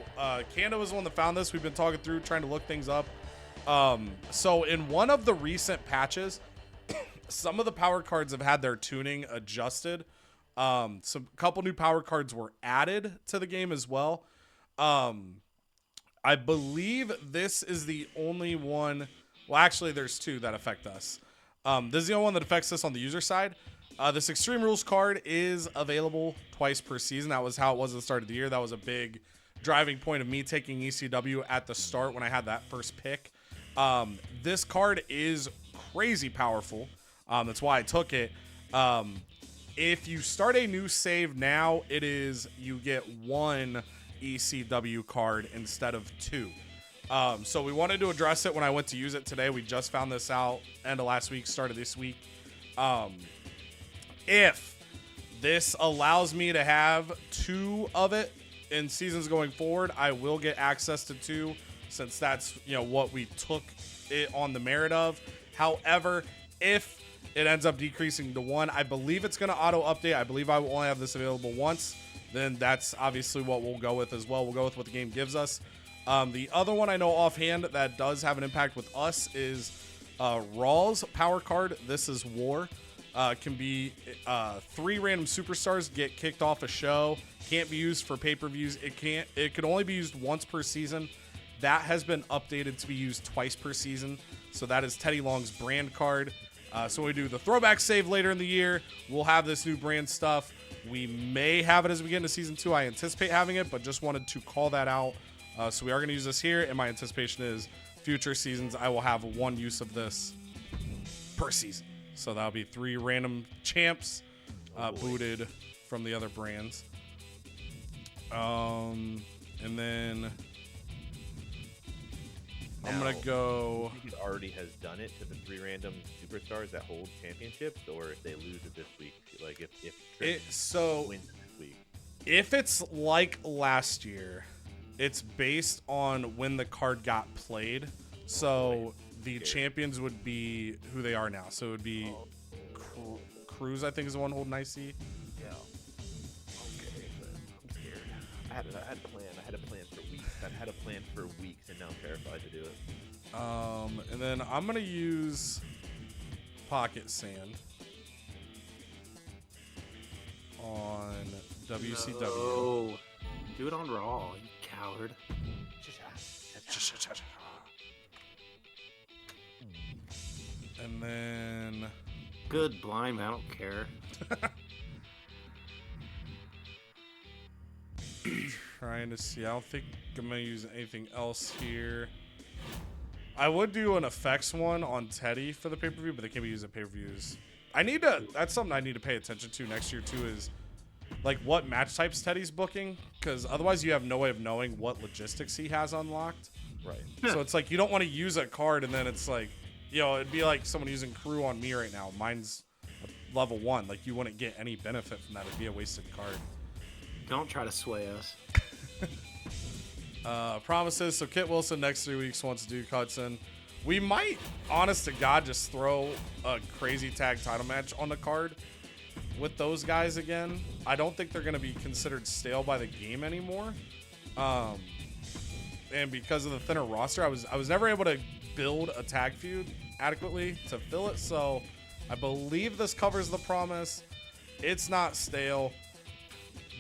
Kanda was the one that found this. We've been talking through, trying to look things up. So in one of the recent patches, some of the power cards have had their tuning adjusted. Some couple new power cards were added to the game as well. I believe this is the only one. Well, actually, there's 2 that affect us. This is the only one that affects us on the user side. This Extreme Rules card is available twice per season. That was how it was at the start of the year. That was a big driving point of me taking ECW at the start when I had that first pick. This card is crazy powerful. That's why I took it. If you start a new save now, you get 1 ECW card instead of 2. So we wanted to address it when I went to use it today. We just found this out end of last week, start of this week. If this allows me to have 2 of it in seasons going forward, I will get access to 2, since that's what we took it on the merit of. However, if it ends up decreasing to 1, I believe it's going to auto update. I believe I will only have this available once. Then that's obviously what we'll go with as well. We'll go with what the game gives us. The other one I know offhand that does have an impact with us is Raw's power card. This is War. Can be 3 random superstars get kicked off a show. Can't be used for pay-per-views. It can only be used once per season. That has been updated to be used twice per season. So that is Teddy Long's brand card. So when we do the throwback save later in the year, we'll have this new brand stuff. We may have it as we get into season 2. I anticipate having it, but just wanted to call that out. So we are going to use this here, and my anticipation is future seasons I will have 1 use of this per season. So that'll be 3 random champs booted from the other brands. And then I'm going to go... Do you think it already has done it to the 3 random superstars that hold championships, or if they lose it this week? Like if Tristan wins this week? If it's like last year, it's based on when the card got played. So the champions would be who they are now. So it would be Cruz, I think, is the one holding IC. Yeah. Okay, but I'm scared. I had a plan. I had a plan for weeks. I've had a plan for weeks, and now I'm terrified to do it. And then I'm gonna use Pocket Sand on WCW. No. Do it on Raw, you coward. And then Good blind, I don't care. trying to see. I don't think I'm gonna use anything else here. I would do an effects one on Teddy for the pay-per-view, but they can't be used at pay-per-views. That's something I need to pay attention to next year too, is like what match types Teddy's booking, because otherwise you have no way of knowing what logistics he has unlocked. Right. So it's like you don't want to use a card and then it's like, it'd be like someone using crew on me right now. Mine's level 1. Like you wouldn't get any benefit from that. It'd be a wasted card. Don't try to sway us. Promises. So Kit Wilson next 3 weeks wants to do Hudson. We might, honest to God, just throw a crazy tag title match on the card with those guys again. I don't think they're going to be considered stale by the game anymore. And because of the thinner roster, I was never able to build a tag feud adequately to fill it. So I believe this covers the promise. It's not stale.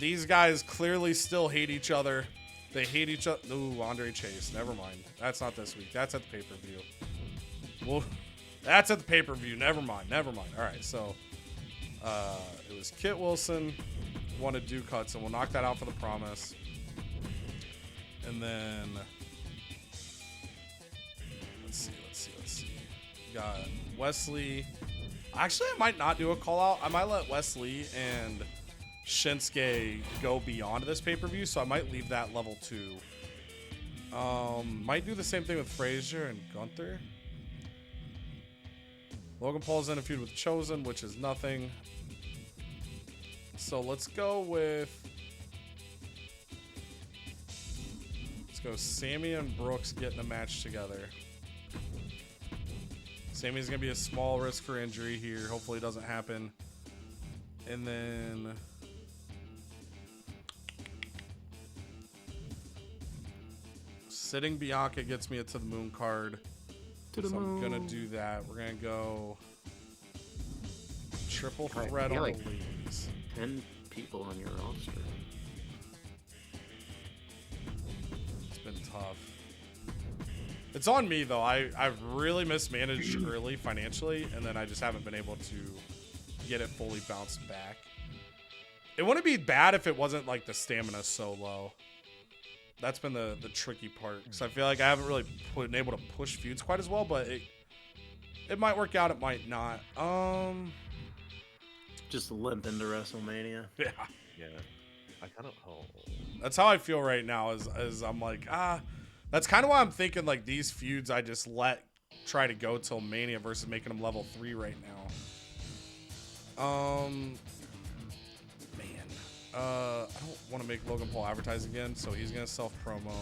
These guys clearly still hate each other. They hate each other. Ooh, Andre Chase. Never mind. That's not this week. That's at the pay-per-view. Well, that's at the pay-per-view. Never mind. All right, so it was Kit Wilson wanted Duke Hudson. We'll knock that out for the promise. And then let's see. Got Wesley. Actually, I might not do a call out. I might let Wesley and Shinsuke go beyond this pay-per-view, so I might leave that level 2. Might do the same thing with Frazier and Gunther. Logan Paul's in a feud with Chosen, which is nothing. So let's go Sammy and Brooks getting a match together. Sammy's going to be a small risk for injury here. Hopefully it doesn't happen. And then sitting Bianca gets me a To the Moon card. I'm going to do that. We're going to go triple threat on the leagues. 10 people on your roster. It's been tough. It's on me, though. I've really mismanaged early financially, and then I just haven't been able to get it fully bounced back. It wouldn't be bad if it wasn't like the stamina so low. That's been the tricky part, because I feel like I haven't really been able to push feuds quite as well, but it might work out, it might not. Just limp into WrestleMania. Yeah. I kind of. That's how I feel right now. Is I'm like, That's kind of why I'm thinking like these feuds I just let try to go till Mania versus making them level 3 right now. Man, I don't want to make Logan Paul advertise again, so he's gonna self promo.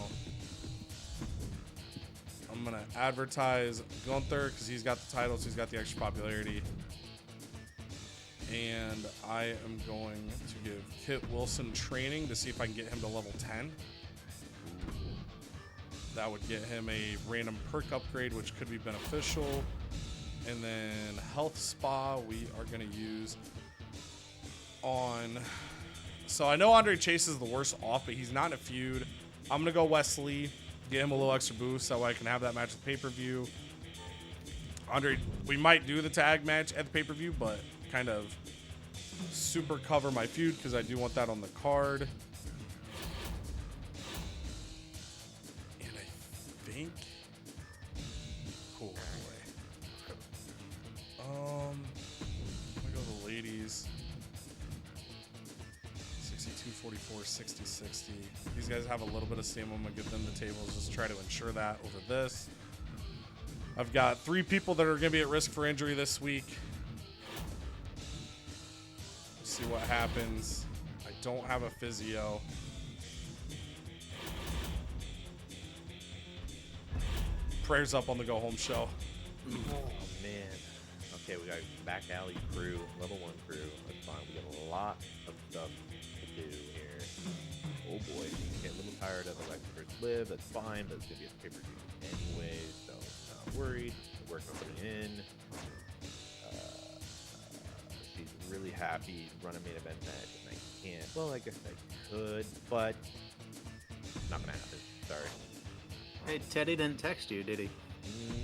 I'm gonna advertise Gunther because he's got the titles, he's got the extra popularity. And I am going to give Kit Wilson training to see if I can get him to level 10. That would get him a random perk upgrade, which could be beneficial. And then Health Spa we are going to use on... So I know Andre Chase is the worst off, but he's not in a feud. I'm going to go Wesley, get him a little extra boost, that way I can have that match with pay-per-view. Andre, we might do the tag match at the pay-per-view, but kind of super cover my feud because I do want that on the card. And I think cool boy. I'm gonna go to the ladies. 62, 44, 60, 60. These guys have a little bit of stamina. I'm gonna give them the tables, just try to ensure that over this. I've got 3 people that are gonna be at risk for injury this week. See what happens. I don't have a physio. Prayers up on the go home show. Oh man. Okay, we got back alley crew, level 1 crew. That's fine. We got a lot of stuff to do here. Oh boy, you get a little tired of the First Live. That's fine. That's gonna be a pay-per-view anyway, so not worried. We're working on it in. She's really happy to run a main event match, and I can't. Well, I guess I could, but not gonna happen. Sorry. Hey, Teddy didn't text you, did he?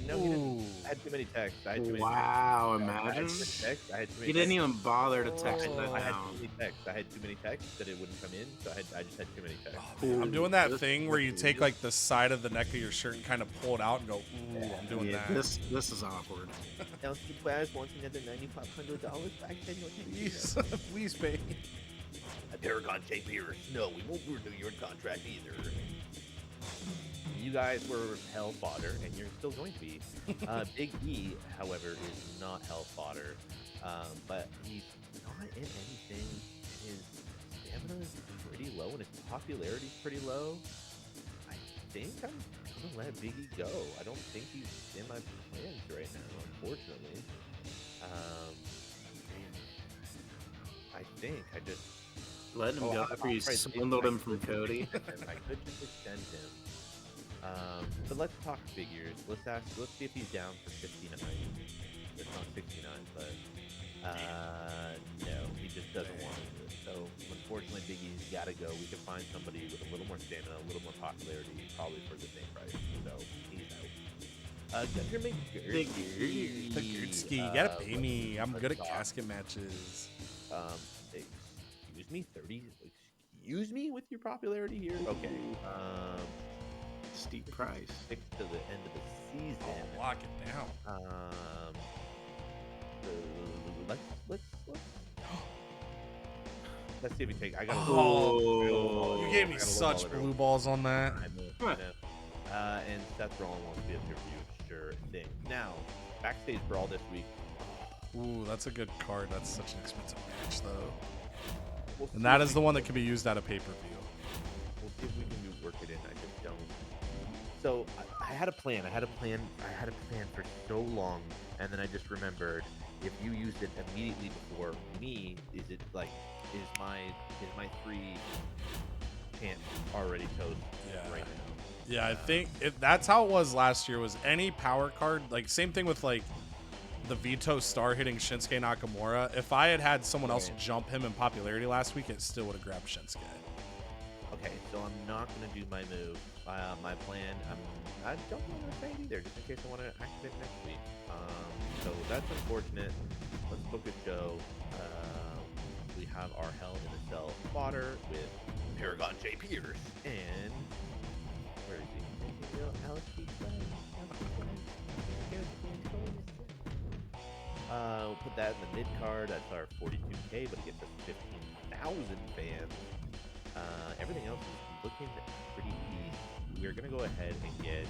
No, he didn't. I had too many texts. Wow, I had imagine. too many texts. He didn't even bother to text that I had down. too many texts. I had too many texts that it wouldn't come in, so I just had too many texts. I'm doing that thing where you take like the side of the neck of your shirt and kind of pull it out and go, ooh, I'm doing Yeah, that. this is awkward. LC Players wants another $9,500 back. Then you'll take Please, please pay. Paragon J. Pierce. No, we won't renew your contract either. You guys were hell fodder, and you're still going to be. Big E, however, is not hell fodder, but he's not in anything. His stamina is pretty low, and his popularity is pretty low. I think I'm gonna let Big E go. I don't think he's in my plans right now, unfortunately. I think I just Letting him go after you swindled him from Cody. I could just extend him. But let's talk figures. Let's see if he's down for 59. It's not 69, but no, he just doesn't want it. So unfortunately, Big E's got to go. We can find somebody with a little more stamina, a little more popularity, probably for the same price. So he's out. Gunter Ski, you gotta pay me. I'm good at casket matches. Excuse me, 30. Excuse me with your popularity here. Okay. Steep price. 6 to the end of the season. Oh, lock it down. Let's see if we take. I got. You gave me such blue balls on that. I know. And Seth Rollins wants to be a review. Sure thing. Now, backstage brawl this week. Ooh, that's a good card. That's such an expensive match, though. We'll And that is the one that can be used at a pay-per-view. We'll see if we can work it in. I just don't. So I had a plan. I had a plan for so long, and then I just remembered if you used it immediately before me, is my 3 champs already toast right now? Yeah, I think that's how it was last year. Was any power card like same thing with like the Veto Star hitting Shinsuke Nakamura? If I had had someone else jump him in popularity last week, it still would have grabbed Shinsuke. Okay, so I'm not going to do my move. My plan, I don't want to say it either, just in case I want to activate next week. So that's unfortunate. Let's book a show. We have our Hell in a Cell fodder with Paragon J. Pierce. And where is he? Alex we'll put that in the mid card. That's our 42K, but it gets us 15,000 fans. Everything else is looking pretty we're going to go ahead and get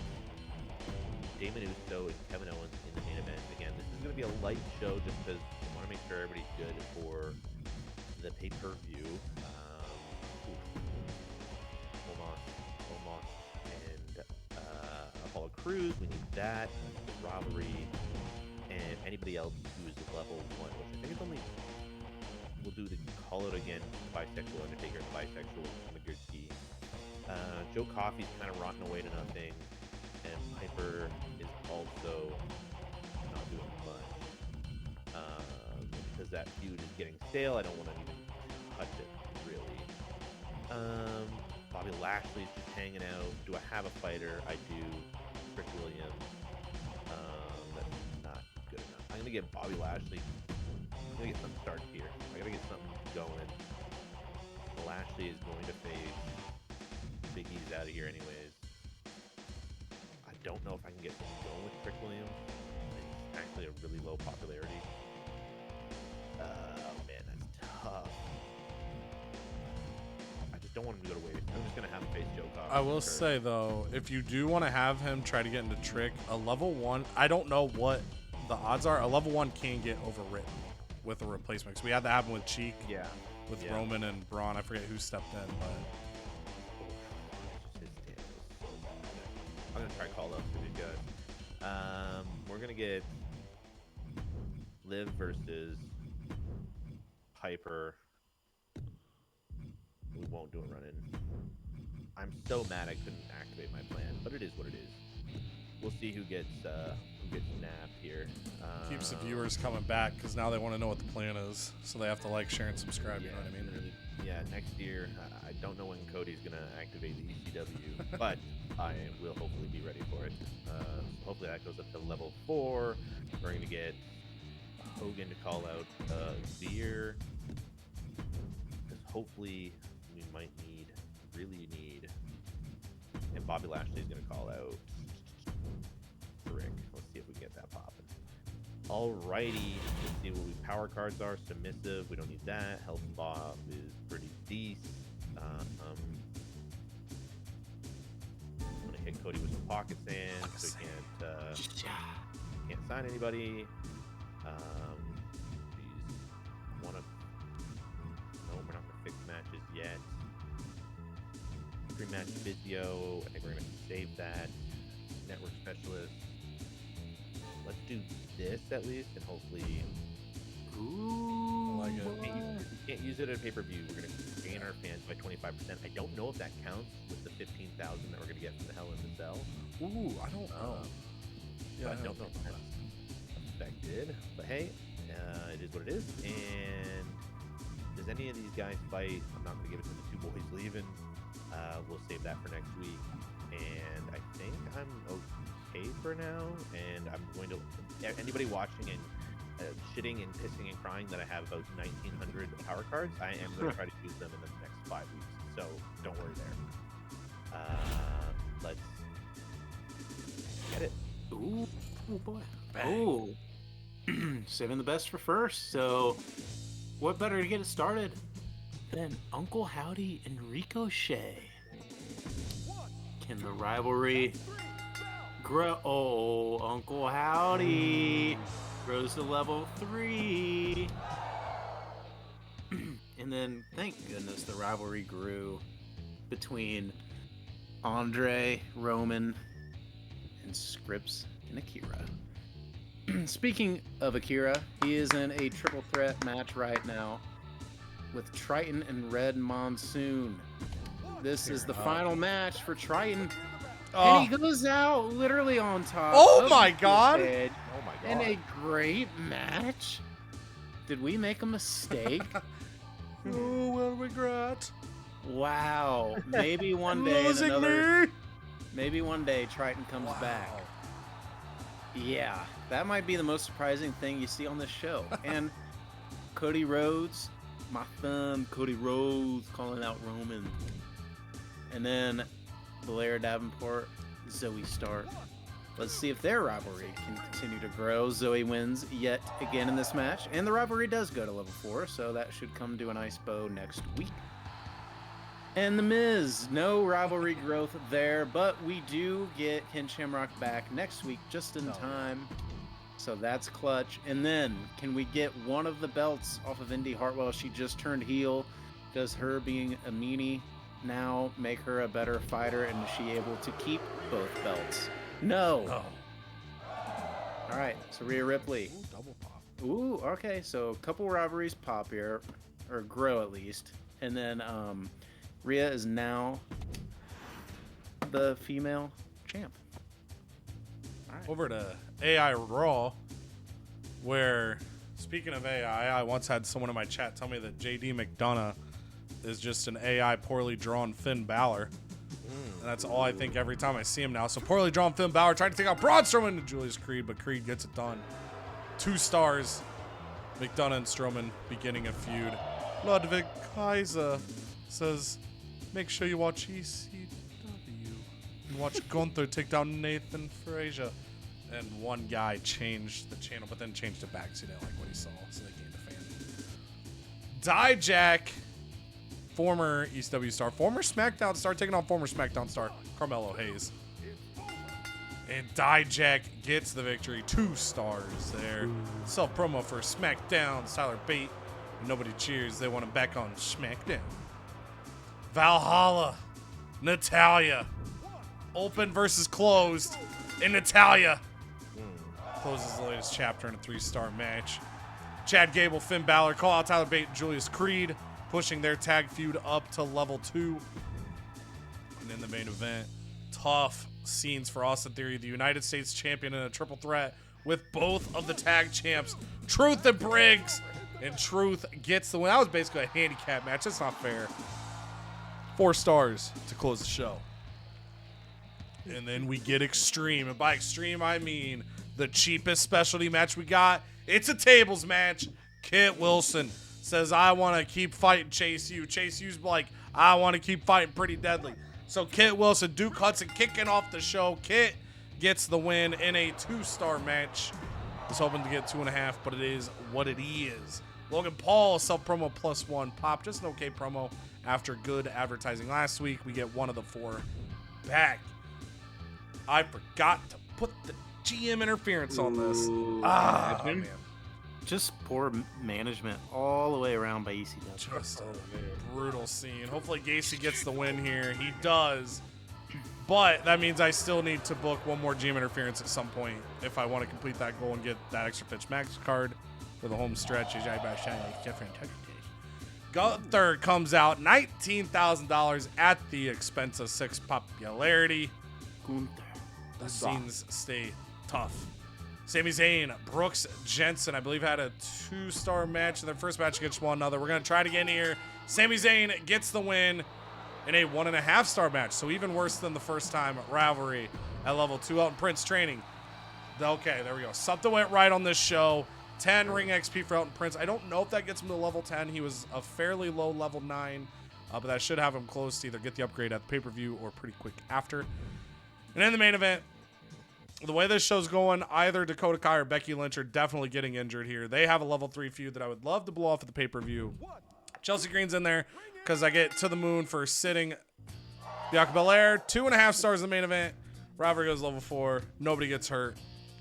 Damon Uso and Kevin Owens in the main event. Again, this is going to be a light show just because I want to make sure everybody's good for the pay-per-view. Omos and Apollo Crews, we need that. The Robbery, and anybody else who is level 1, which I think it's only... We'll do the call out again, bisexual Undertaker, bisexual Magurski. Joe Coffey's kind of rotting away to nothing, and Piper is also not doing much because that feud is getting stale. I don't want to even touch it really. Bobby Lashley's just hanging out. Do I have a fighter? I do. Rick Williams. That's not good enough. I'm gonna get Bobby Lashley. I'm gonna get something started here. I gotta get something going. Lashley is going to face Big E's out of here anyways. I don't know if I can get something going with Rick Williams. It's actually a really low popularity. Oh man, that's tough. I just don't want him to go to waste. I'm just gonna have him face Joe Coffey. I will say though, if you do want to have him try to get into Trick, a level 1, I don't know what the odds are. A level 1 can get overwritten with a replacement. So we had that happen with Cheek. Yeah. With Roman and Braun. I forget who stepped in, but I'm gonna try call up for these guys. We're gonna get Liv versus Piper. We won't do a run-in. I'm so mad I couldn't activate my plan, but it is what it is. We'll see who gets nabbed here. keeps the viewers coming back because now they want to know what the plan is, so they have to like, share, and subscribe. You know what I mean? Really, yeah. Next year, I don't know when Cody's gonna activate the ECW, but I will hopefully be ready for it. Hopefully that goes up to level 4. We're gonna get Hogan to call out Veer, because hopefully we might really need, and Bobby Lashley's gonna call out Rick. Let's see if we can get that popping. Alrighty, let's see what we power cards are. Submissive, we don't need that. Health Bob is pretty decent. I'm gonna hit Cody with some pocket sand, so he can't sign anybody. We're not gonna fix matches yet. Pre-match physio, I think we're gonna save that. Network specialist. Let's do this at least, and hopefully. Ooh, I like it. We can't use it at pay-per-view. We're gonna gain our fans by 25%. I don't know if that counts with the 15,000 that we're gonna get from the Hell in the Cell. Ooh, I don't know. Yeah, I don't know if that's affected. But hey, it is what it is. And does any of these guys fight? I'm not gonna give it to the two boys leaving. We'll save that for next week. And I think I'm okay for now. And I'm going to anybody watching and shitting and pissing and crying that I have about 1,900 power cards. I am going to try to use them in the next 5 weeks. So don't worry there. Let's get it. Ooh, oh boy. Oh, saving the best for first. So, what better to get it started than Uncle Howdy and Ricochet? Can the rivalry grow? Oh, Uncle Howdy grows to level 3. And then, thank goodness, the rivalry grew between Andre, Roman, and Scripps and Akira. Speaking of Akira, he is in a triple threat match right now with Triton and Red Monsoon. This is the final match for Triton. And he goes out literally on top. Oh my god! Oh my god. In a great match. Did we make a mistake? Oh, well, regret. Wow. Maybe one day Losing me. maybe one day Triton comes back. Yeah, that might be the most surprising thing you see on this show. And Cody Rhodes, my thumb, Cody Rhodes calling out Roman. And then Blair Davenport, Zoe Stark. Let's see if their rivalry can continue to grow. Zoe wins yet again in this match, and the rivalry does go to level 4, so that should come to a nice bow next week. And The Miz, no rivalry growth there, but we do get Ken Shamrock back next week just in time. So that's clutch. And then, can we get one of the belts off of Indy Hartwell? She just turned heel. Does her being a meanie now make her a better fighter? And is she able to keep both belts? No. Oh. All right, so Rhea Ripley. Ooh, double pop. Ooh, okay. So a couple rivalries pop here, or grow at least. And then Rhea is now the female champ. All right. Over to AI Raw, where, speaking of AI, I once had someone in my chat tell me that JD McDonough is just an AI poorly drawn Finn Balor. And that's all I think every time I see him now. So poorly drawn Finn Balor trying to take out Braun Strowman and Julius Creed, but Creed gets it done. 2 stars. McDonough and Strowman beginning a feud. Ludwig Kaiser says, make sure you watch ECW and watch Gunther take down Nathan Frazier. And one guy changed the channel, but then changed it back because he didn't like what he saw, so they gained a fan. Dijak, former ECW star, former SmackDown star, taking on former SmackDown star Carmelo Hayes. And Dijak gets the victory. 2 stars there. Self promo for SmackDown. Tyler Bate. Nobody cheers. They want him back on SmackDown. Valhalla. Natalya. Open versus closed. And Natalya closes the latest chapter in a 3-star match. Chad Gable, Finn Balor, call out Tyler Bate and Julius Creed, pushing their tag feud up to level 2. And in the main event, tough scenes for Austin Theory, the United States champion in a triple threat with both of the tag champs, Truth and Briggs. And Truth gets the win. That was basically a handicap match. That's not fair. 4 stars to close the show. And then we get Extreme. And by Extreme, I mean the cheapest specialty match we got. It's a tables match. Kit Wilson says, I want to keep fighting Chase U. Chase U's like, I want to keep fighting Pretty Deadly. So Kit Wilson, Duke Hudson kicking off the show. Kit gets the win in a 2-star match. Was hoping to get 2.5, but it is what it is. Logan Paul, self-promo +1 pop. Just an okay promo after good advertising last week. We get 1 of the 4 back. I forgot to put the GM interference on this. Man. Just poor management all the way around by ECW. Just a brutal scene. Hopefully Gacy gets the win here. He does. But that means I still need to book 1 more GM interference at some point if I want to complete that goal and get that extra Fitch Max card for the home stretch. Gunther comes out $19,000 at the expense of 6 popularity. Gunther. The scenes stay tough. Sami Zayn, Brooks Jensen, I believe, had a 2-star match in their first match against one another. We're going to try it again here. Sami Zayn gets the win in a 1.5-star match, so even worse than the first time rivalry at level 2. Elton Prince training. Okay, there we go. Something went right on this show. 10 ring XP for Elton Prince. I don't know if that gets him to level 10. He was a fairly low level 9, but that should have him close to either get the upgrade at the pay-per-view or pretty quick after. And in the main event, the way this show's going, either Dakota Kai or Becky Lynch are definitely getting injured here. They have a level 3 feud that I would love to blow off at the pay-per-view. Chelsea Green's in there because I get to the moon for sitting Bianca Belair. 2.5 stars in the main event. Rivalry goes level 4. Nobody gets hurt.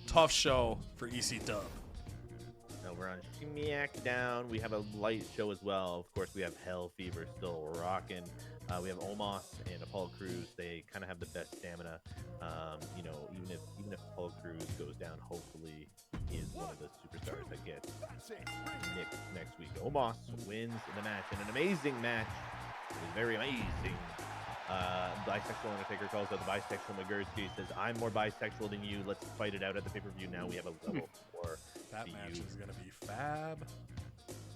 Tough show for EC Dub. Now we're on Smackdown. We have a light show as well. Of course, we have Hell Fever still rocking. We have Omos and Apollo Crews. They kind of have the best stamina. Even if Apollo Crews goes down, hopefully he is one of the superstars that gets nicked next week. Omos wins the match in an amazing match. It was very amazing. Bisexual Undertaker calls out the bisexual Magursky. Says, I'm more bisexual than you. Let's fight it out at the pay-per-view. Now we have a level 4. That match is going to be fab.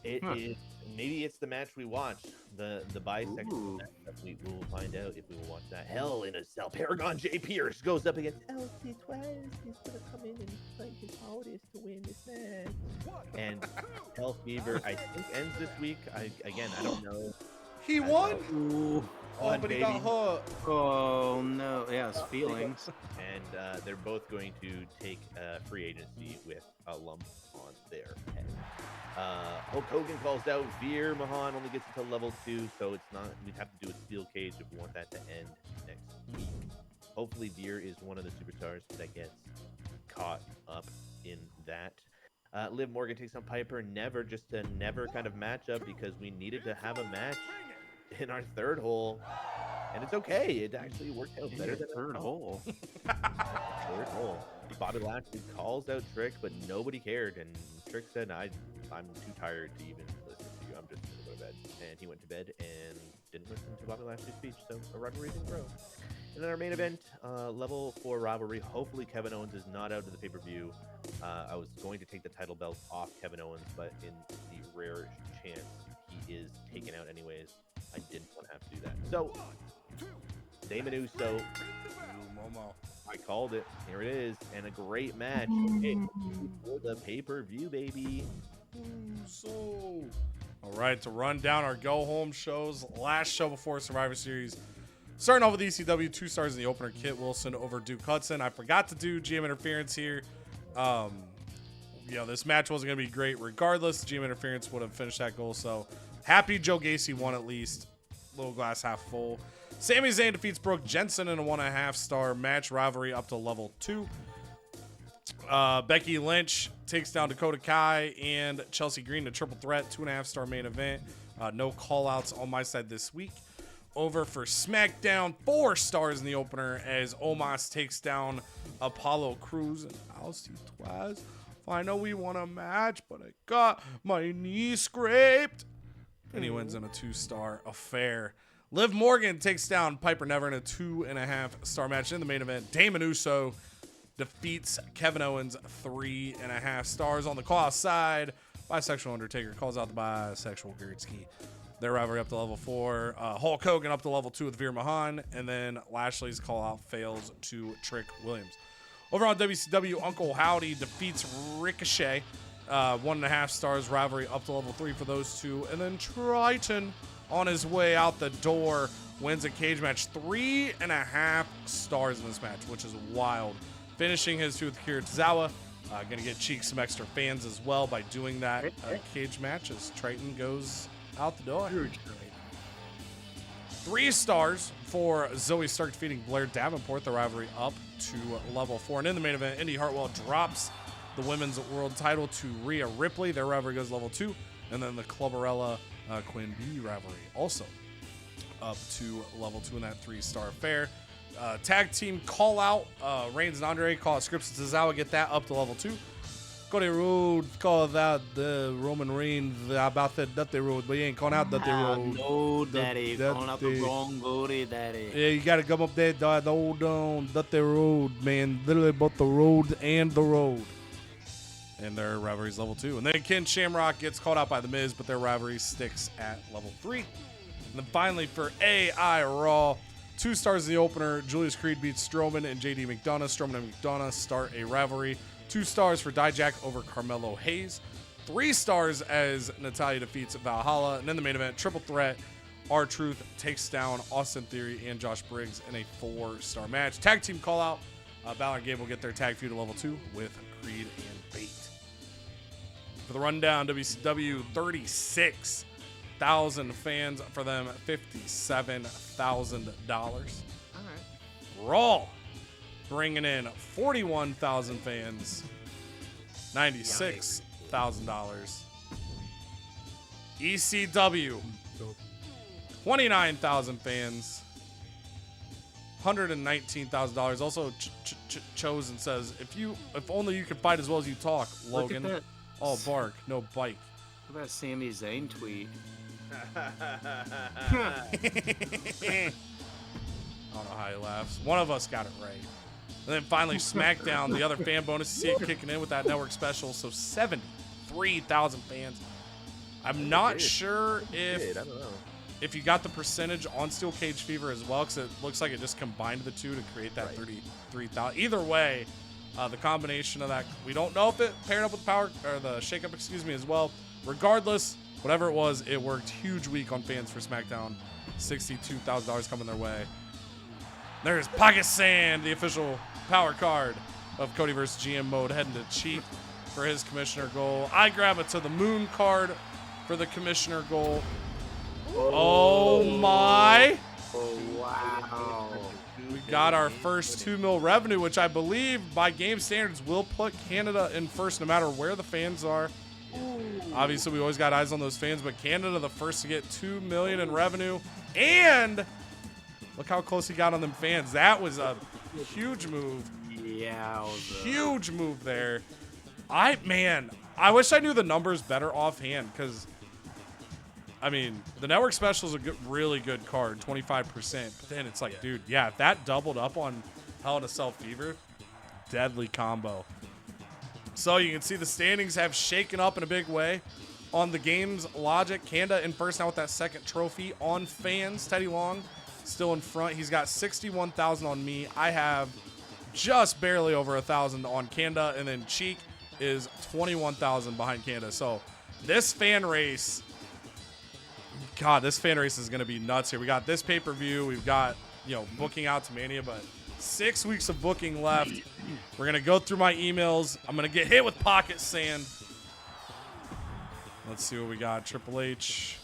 It is. Maybe it's the match we watch. The bisexual match. We will find out if we will watch that. Hell in a Cell. Paragon J. Pierce goes up against LC Twins. He's going to come in and fight his hardest to win this match. And Hell Fever, I think, ends this week. I don't know. He won? Ooh. Oh, One, but he baby. got hurt. Oh no. Yeah, his feelings. And they're both going to take free agency with a lump on their head. Hulk Hogan calls out Veer Mahan only gets until level 2, so it's not. We'd have to do a steel cage if we want that to end next week. Hopefully, Veer is one of the superstars that gets caught up in that. Liv Morgan takes on Piper. Just a never kind of matchup because we needed to have a match in our third hole, and it's okay. It actually worked out better than third hole. Third hole. Bobby Lashley calls out Trick, but nobody cared, and Trick said, "I'm too tired to even listen to you. I'm just gonna go to bed." And he went to bed and didn't listen to Bobby Lashley's speech, so a rivalry didn't grow. And then our main event, level 4 rivalry. Hopefully Kevin Owens is not out of the pay-per-view. I was going to take the title belt off Kevin Owens, but in the rare chance he is taken out anyways, I didn't want to have to do that. So, Damon Uso, I called it. Here it is, and a great match. Okay, for the pay-per-view, baby. So, all right, to run down our go-home shows, last show before Survivor Series. Starting off with ECW, 2 stars in the opener, Kit Wilson over Duke Hudson. I forgot to do GM interference here. This match wasn't going to be great regardless. GM interference would have finished that goal, so happy Joe Gacy won at least. Little glass half full. Sami Zayn defeats Brooke Jensen in a 1.5-star match rivalry up to level 2. Becky Lynch takes down Dakota Kai and Chelsea Green to triple threat, 2.5-star main event. No call-outs on my side this week. Over for Smackdown, 4 stars in the opener as Omos takes down Apollo Crews. And I'll see twice. I know we won a match, but I got my knee scraped. And he wins in a 2-star affair. Liv Morgan takes down Piper Never in a 2.5-star match in the main event. Damon Uso defeats Kevin Owens, 3.5 stars. On the call side, Bisexual Undertaker calls out the Bisexual Gretzky. Their rivalry up to level 4. Hulk Hogan up to level 2 with Veer Mahan. And then Lashley's call out fails to Trick Williams. Over on WCW, Uncle Howdy defeats Ricochet. 1.5 stars rivalry up to level 3 for those two. And then Triton on his way out the door wins a cage match. 3.5 stars in this match, which is wild. Finishing his feud with Akira Tozawa. Going to get Cheek some extra fans as well by doing that cage match as Triton goes out the door. 3 stars for Zoe Stark defeating Blair Davenport, the rivalry up to level 4. And in the main event, Indy Hartwell drops the women's world title to Rhea Ripley. Their rivalry goes level 2. And then the Clubberella Quinn B rivalry also up to level 2 in that 3-star affair. Tag team call out. Reigns and Andre call out Scripps and Tozawa, get that up to level 2. Cody Rhodes called out the Roman Reigns about that Dutty Road, but he ain't calling out Dutty Road. No, Daddy. Calling out the wrong booty, Daddy. Yeah, you got to come up there, the old Dutty Road, man. Literally both the road and the road. And their rivalry's level 2. And then Ken Shamrock gets called out by The Miz, but their rivalry sticks at level 3. And then finally for AI Raw, 2 stars in the opener. Julius Creed beats Strowman and JD McDonough. Strowman and McDonough start a rivalry. 2 stars for Dijak over Carmelo Hayes. 3 stars as Natalya defeats Valhalla. And in the main event, triple threat. R-Truth takes down Austin Theory and Josh Briggs in a 4-star match. Tag team call out. Balor and Gable get their tag feud to level 2 with Creed and Bate. For the rundown, WCW, 36,000 fans for them, $57,000. All right. Raw, bringing in 41,000 fans, $96,000. ECW, 29,000 fans, $119,000. Also, Chosen says, if only you could fight as well as you talk, Logan. Look at that. Oh, bark, no bite. What about Sami Zayn tweet? I don't know how he laughs. One of us got it right. And then finally, SmackDown, the other fan bonus. You see it kicking in with that network special. So 73,000 fans. I'm not sure if you got the percentage on Steel Cage Fever as well, because it looks like it just combined the two to create that 33,000. Either way, the combination of that, we don't know if it paired up with Power or the Shake Up, as well. Regardless, Whatever it was, it worked. Huge week on fans for SmackDown. $62,000 coming their way. There's Pocket Sand, the official power card of CodyVerse GM mode, heading to Cheap for his commissioner goal. I grab it to the Moon card for the commissioner goal. Oh my. Oh, wow. We got our first 2 mil revenue, which I believe by game standards will put Canada in first no matter where the fans are. Obviously, we always got eyes on those fans, but Canada the first to get 2 million in revenue. And look how close he got on them fans. That was a huge move. Yeah. Huge move there. I wish I knew the numbers better offhand because, I mean, the network special is a really good card, 25%. But then it's like, dude, yeah, if that doubled up on Hell in a Cell Fever, deadly combo. So you can see the standings have shaken up in a big way. On the game's logic, Canada in first now with that second trophy. On fans, Teddy Long still in front. He's got 61,000 on me. I have just barely over 1,000 on Canada, and then Cheek is 21,000 behind Canada. So this fan race, God, this fan race is going to be nuts here. We got this pay-per-view. We've got, booking out to Mania, but 6 weeks of booking left. We're going to go through my emails. I'm going to get hit with Pocket Sand. Let's see what we got. Triple H.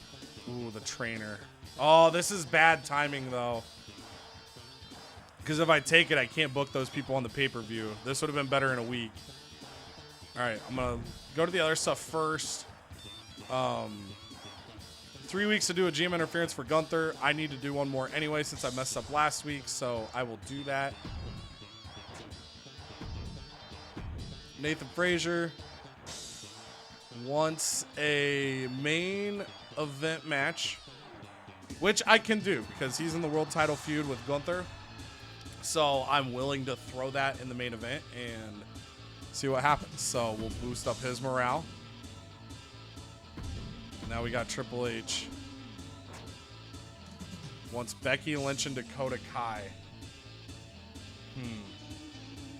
Ooh, the trainer. Oh, this is bad timing, though. Because if I take it, I can't book those people on the pay-per-view. This would have been better in a week. All right, I'm going to go to the other stuff first. 3 weeks to do a GM interference for Gunther. I need to do one more anyway since I messed up last week, so I will do that. Nathan Frazier wants a main event match, which I can do because he's in the world title feud with Gunther. So I'm willing to throw that in the main event and see what happens. So we'll boost up his morale. Now we got Triple H. Wants Becky Lynch and Dakota Kai.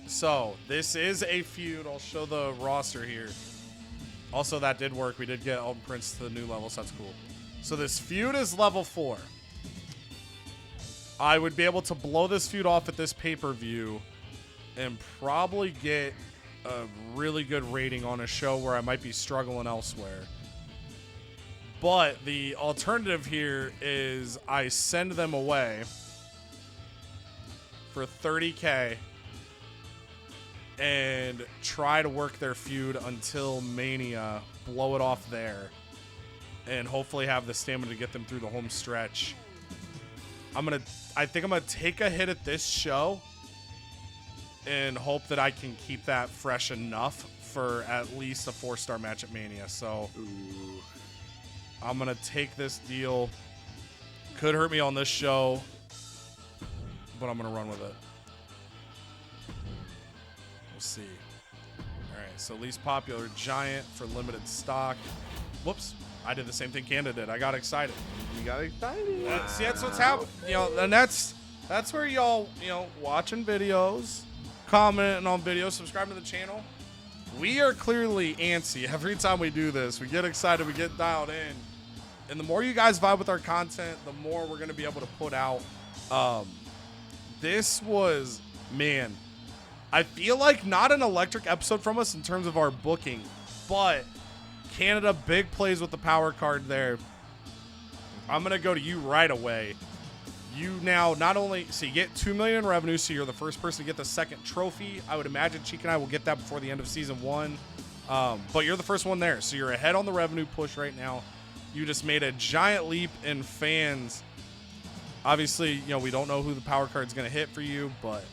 So this is a feud. I'll show the roster here. Also, that did work. We did get Elton Prince to the new level, so that's cool. So this feud is level 4. I would be able to blow this feud off at this pay-per-view and probably get a really good rating on a show where I might be struggling elsewhere. But the alternative here is I send them away for $30K and try to work their feud until Mania, blow it off there, and hopefully have the stamina to get them through the home stretch. I think I'm gonna take a hit at this show and hope that I can keep that fresh enough for at least a 4-star match at Mania. So I'm gonna take this deal. Could hurt me on this show, but I'm gonna run with it. We'll see. All right, so least popular Giant for limited stock. Whoops. I did the same thing Canada did. I got excited. You got excited. See, that's what's happening. And that's where y'all, watching videos, commenting on videos, subscribing to the channel. We are clearly antsy every time we do this. We get excited, we get dialed in. And the more you guys vibe with our content, the more we're going to be able to put out. This was, man, I feel like not an electric episode from us in terms of our booking, but Canada, big plays with the power card there. I'm going to go to you right away. You now not only, so you get 2 million in revenue, so you're the first person to get the second trophy. I would imagine Cheek and I will get that before the end of season 1. But you're the first one there, so you're ahead on the revenue push right now. You just made a giant leap in fans. Obviously, we don't know who the power card's going to hit for you, but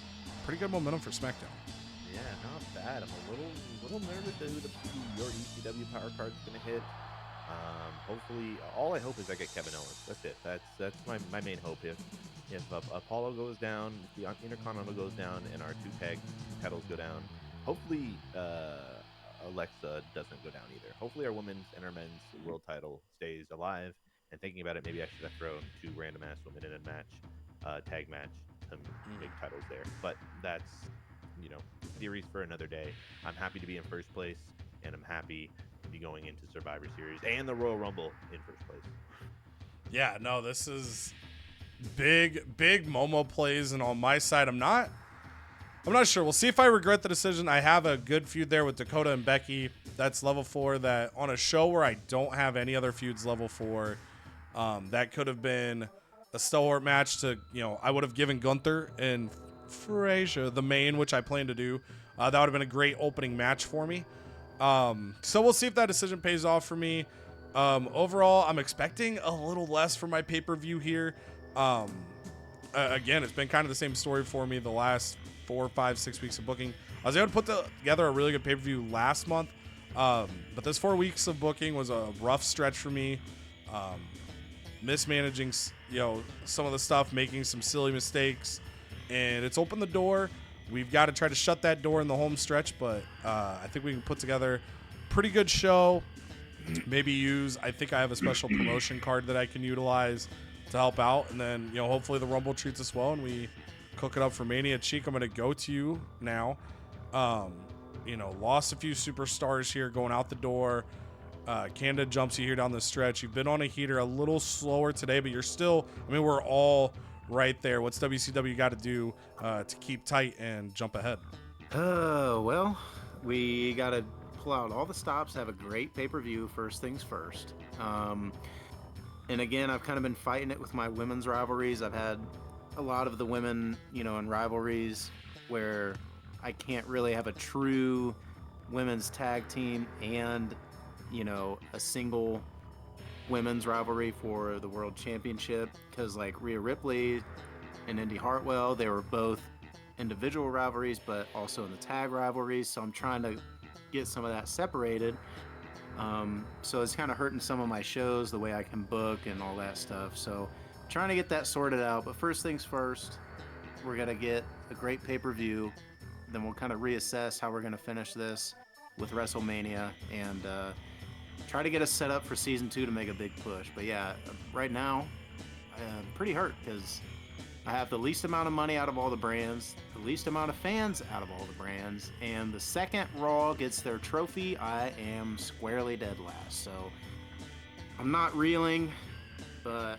pretty good momentum for SmackDown. Yeah, not bad. I'm a little nervous who your ECW power card's going to hit. Hopefully, all I hope is I get Kevin Owens. That's it. That's my main hope. If Apollo goes down, if the Intercontinental goes down, and our 2 tag titles go down, hopefully Alexa doesn't go down either. Hopefully our women's and our men's world title stays alive. And thinking about it, maybe I should have thrown 2 random ass women in a match, tag match, some big titles there. But that's theories for another day. I'm happy to be in first place, and I'm happy to going into Survivor Series and the Royal Rumble in first place. Yeah, no, this is big Momo plays, and on my side, I'm not sure. We'll see if I regret the decision. I have a good feud there with Dakota and Becky. That's level 4. That on a show where I don't have any other feuds level 4, that could have been a stalwart match to, I would have given Gunther and Frazier the main, which I plan to do. That would have been a great opening match for me. So we'll see if that decision pays off for me. Overall, I'm expecting a little less for my pay-per-view here. Again, it's been kind of the same story for me the last 4, 5, 6 weeks of booking. I was able to put together a really good pay-per-view last month, but this 4 weeks of booking was a rough stretch for me. Mismanaging, some of the stuff, making some silly mistakes, and it's opened the door. We've got to try to shut that door in the home stretch, but I think we can put together a pretty good show. Maybe I think I have a special promotion card that I can utilize to help out, and then hopefully the Rumble treats us well and we cook it up for Mania. Cheek, I'm going to go to you now. Lost a few superstars here going out the door. Canada jumps you here down the stretch. You've been on a heater, a little slower today, but you're still, we're all right there. What's WCW got to do to keep tight and jump ahead? Well, we got to pull out all the stops, have a great pay-per-view, first things first. And again, I've kind of been fighting it with my women's rivalries. I've had a lot of the women, in rivalries where I can't really have a true women's tag team and, a single women's rivalry for the world championship, because like Rhea Ripley and Indy Hartwell, they were both individual rivalries but also in the tag rivalries, so I'm trying to get some of that separated. So it's kind of hurting some of my shows, the way I can book and all that stuff, so trying to get that sorted out. But first things first, we're gonna get a great pay-per-view, then we'll kind of reassess how we're gonna finish this with WrestleMania, and try to get us set up for season 2 to make a big push. But yeah, right now I'm pretty hurt because I have the least amount of money out of all the brands, the least amount of fans out of all the brands, and the second Raw gets their trophy, I am squarely dead last. So I'm not reeling, but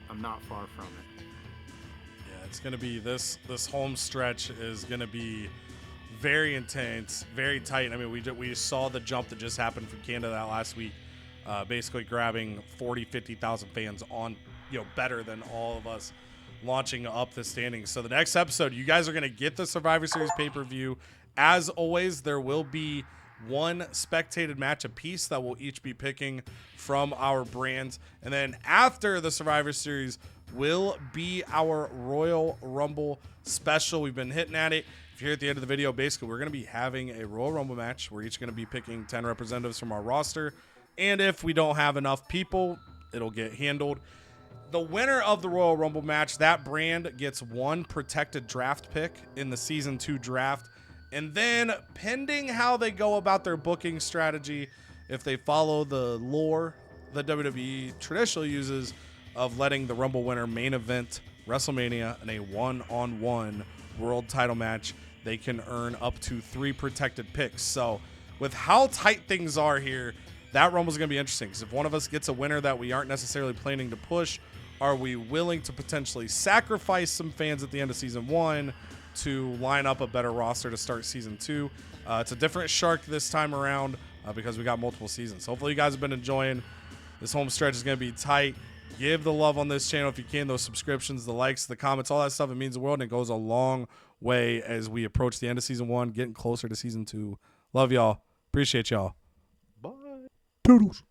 I'm not far from it. Yeah, it's going to be this home stretch is going to be very intense, very tight. We saw the jump that just happened from Canada that last week, basically grabbing 50,000 fans on, better than all of us launching up the standings. So the next episode, you guys are going to get the Survivor Series pay-per-view. As always, there will be one spectated match apiece that we'll each be picking from our brands. And then after the Survivor Series will be our Royal Rumble special. We've been hitting at it. If you're at the end of the video, basically we're going to be having a Royal Rumble match. We're each going to be picking 10 representatives from our roster. And if we don't have enough people, it'll get handled. The winner of the Royal Rumble match, that brand gets one protected draft pick in the Season 2 draft. And then, pending how they go about their booking strategy, if they follow the lore that WWE traditionally uses of letting the Rumble winner main event WrestleMania in a one-on-one world title match, they can earn up to 3 protected picks. So, with how tight things are here, that Rumble's going to be interesting. Because if one of us gets a winner that we aren't necessarily planning to push, are we willing to potentially sacrifice some fans at the end of Season 1 to line up a better roster to start Season 2? It's a different shark this time around because we got multiple seasons. So hopefully you guys have been enjoying. This home stretch is going to be tight. Give the love on this channel if you can. Those subscriptions, the likes, the comments, all that stuff. It means the world, and it goes a long way as we approach the end of Season 1, getting closer to Season 2. Love y'all. Appreciate y'all. Bye. Toodles.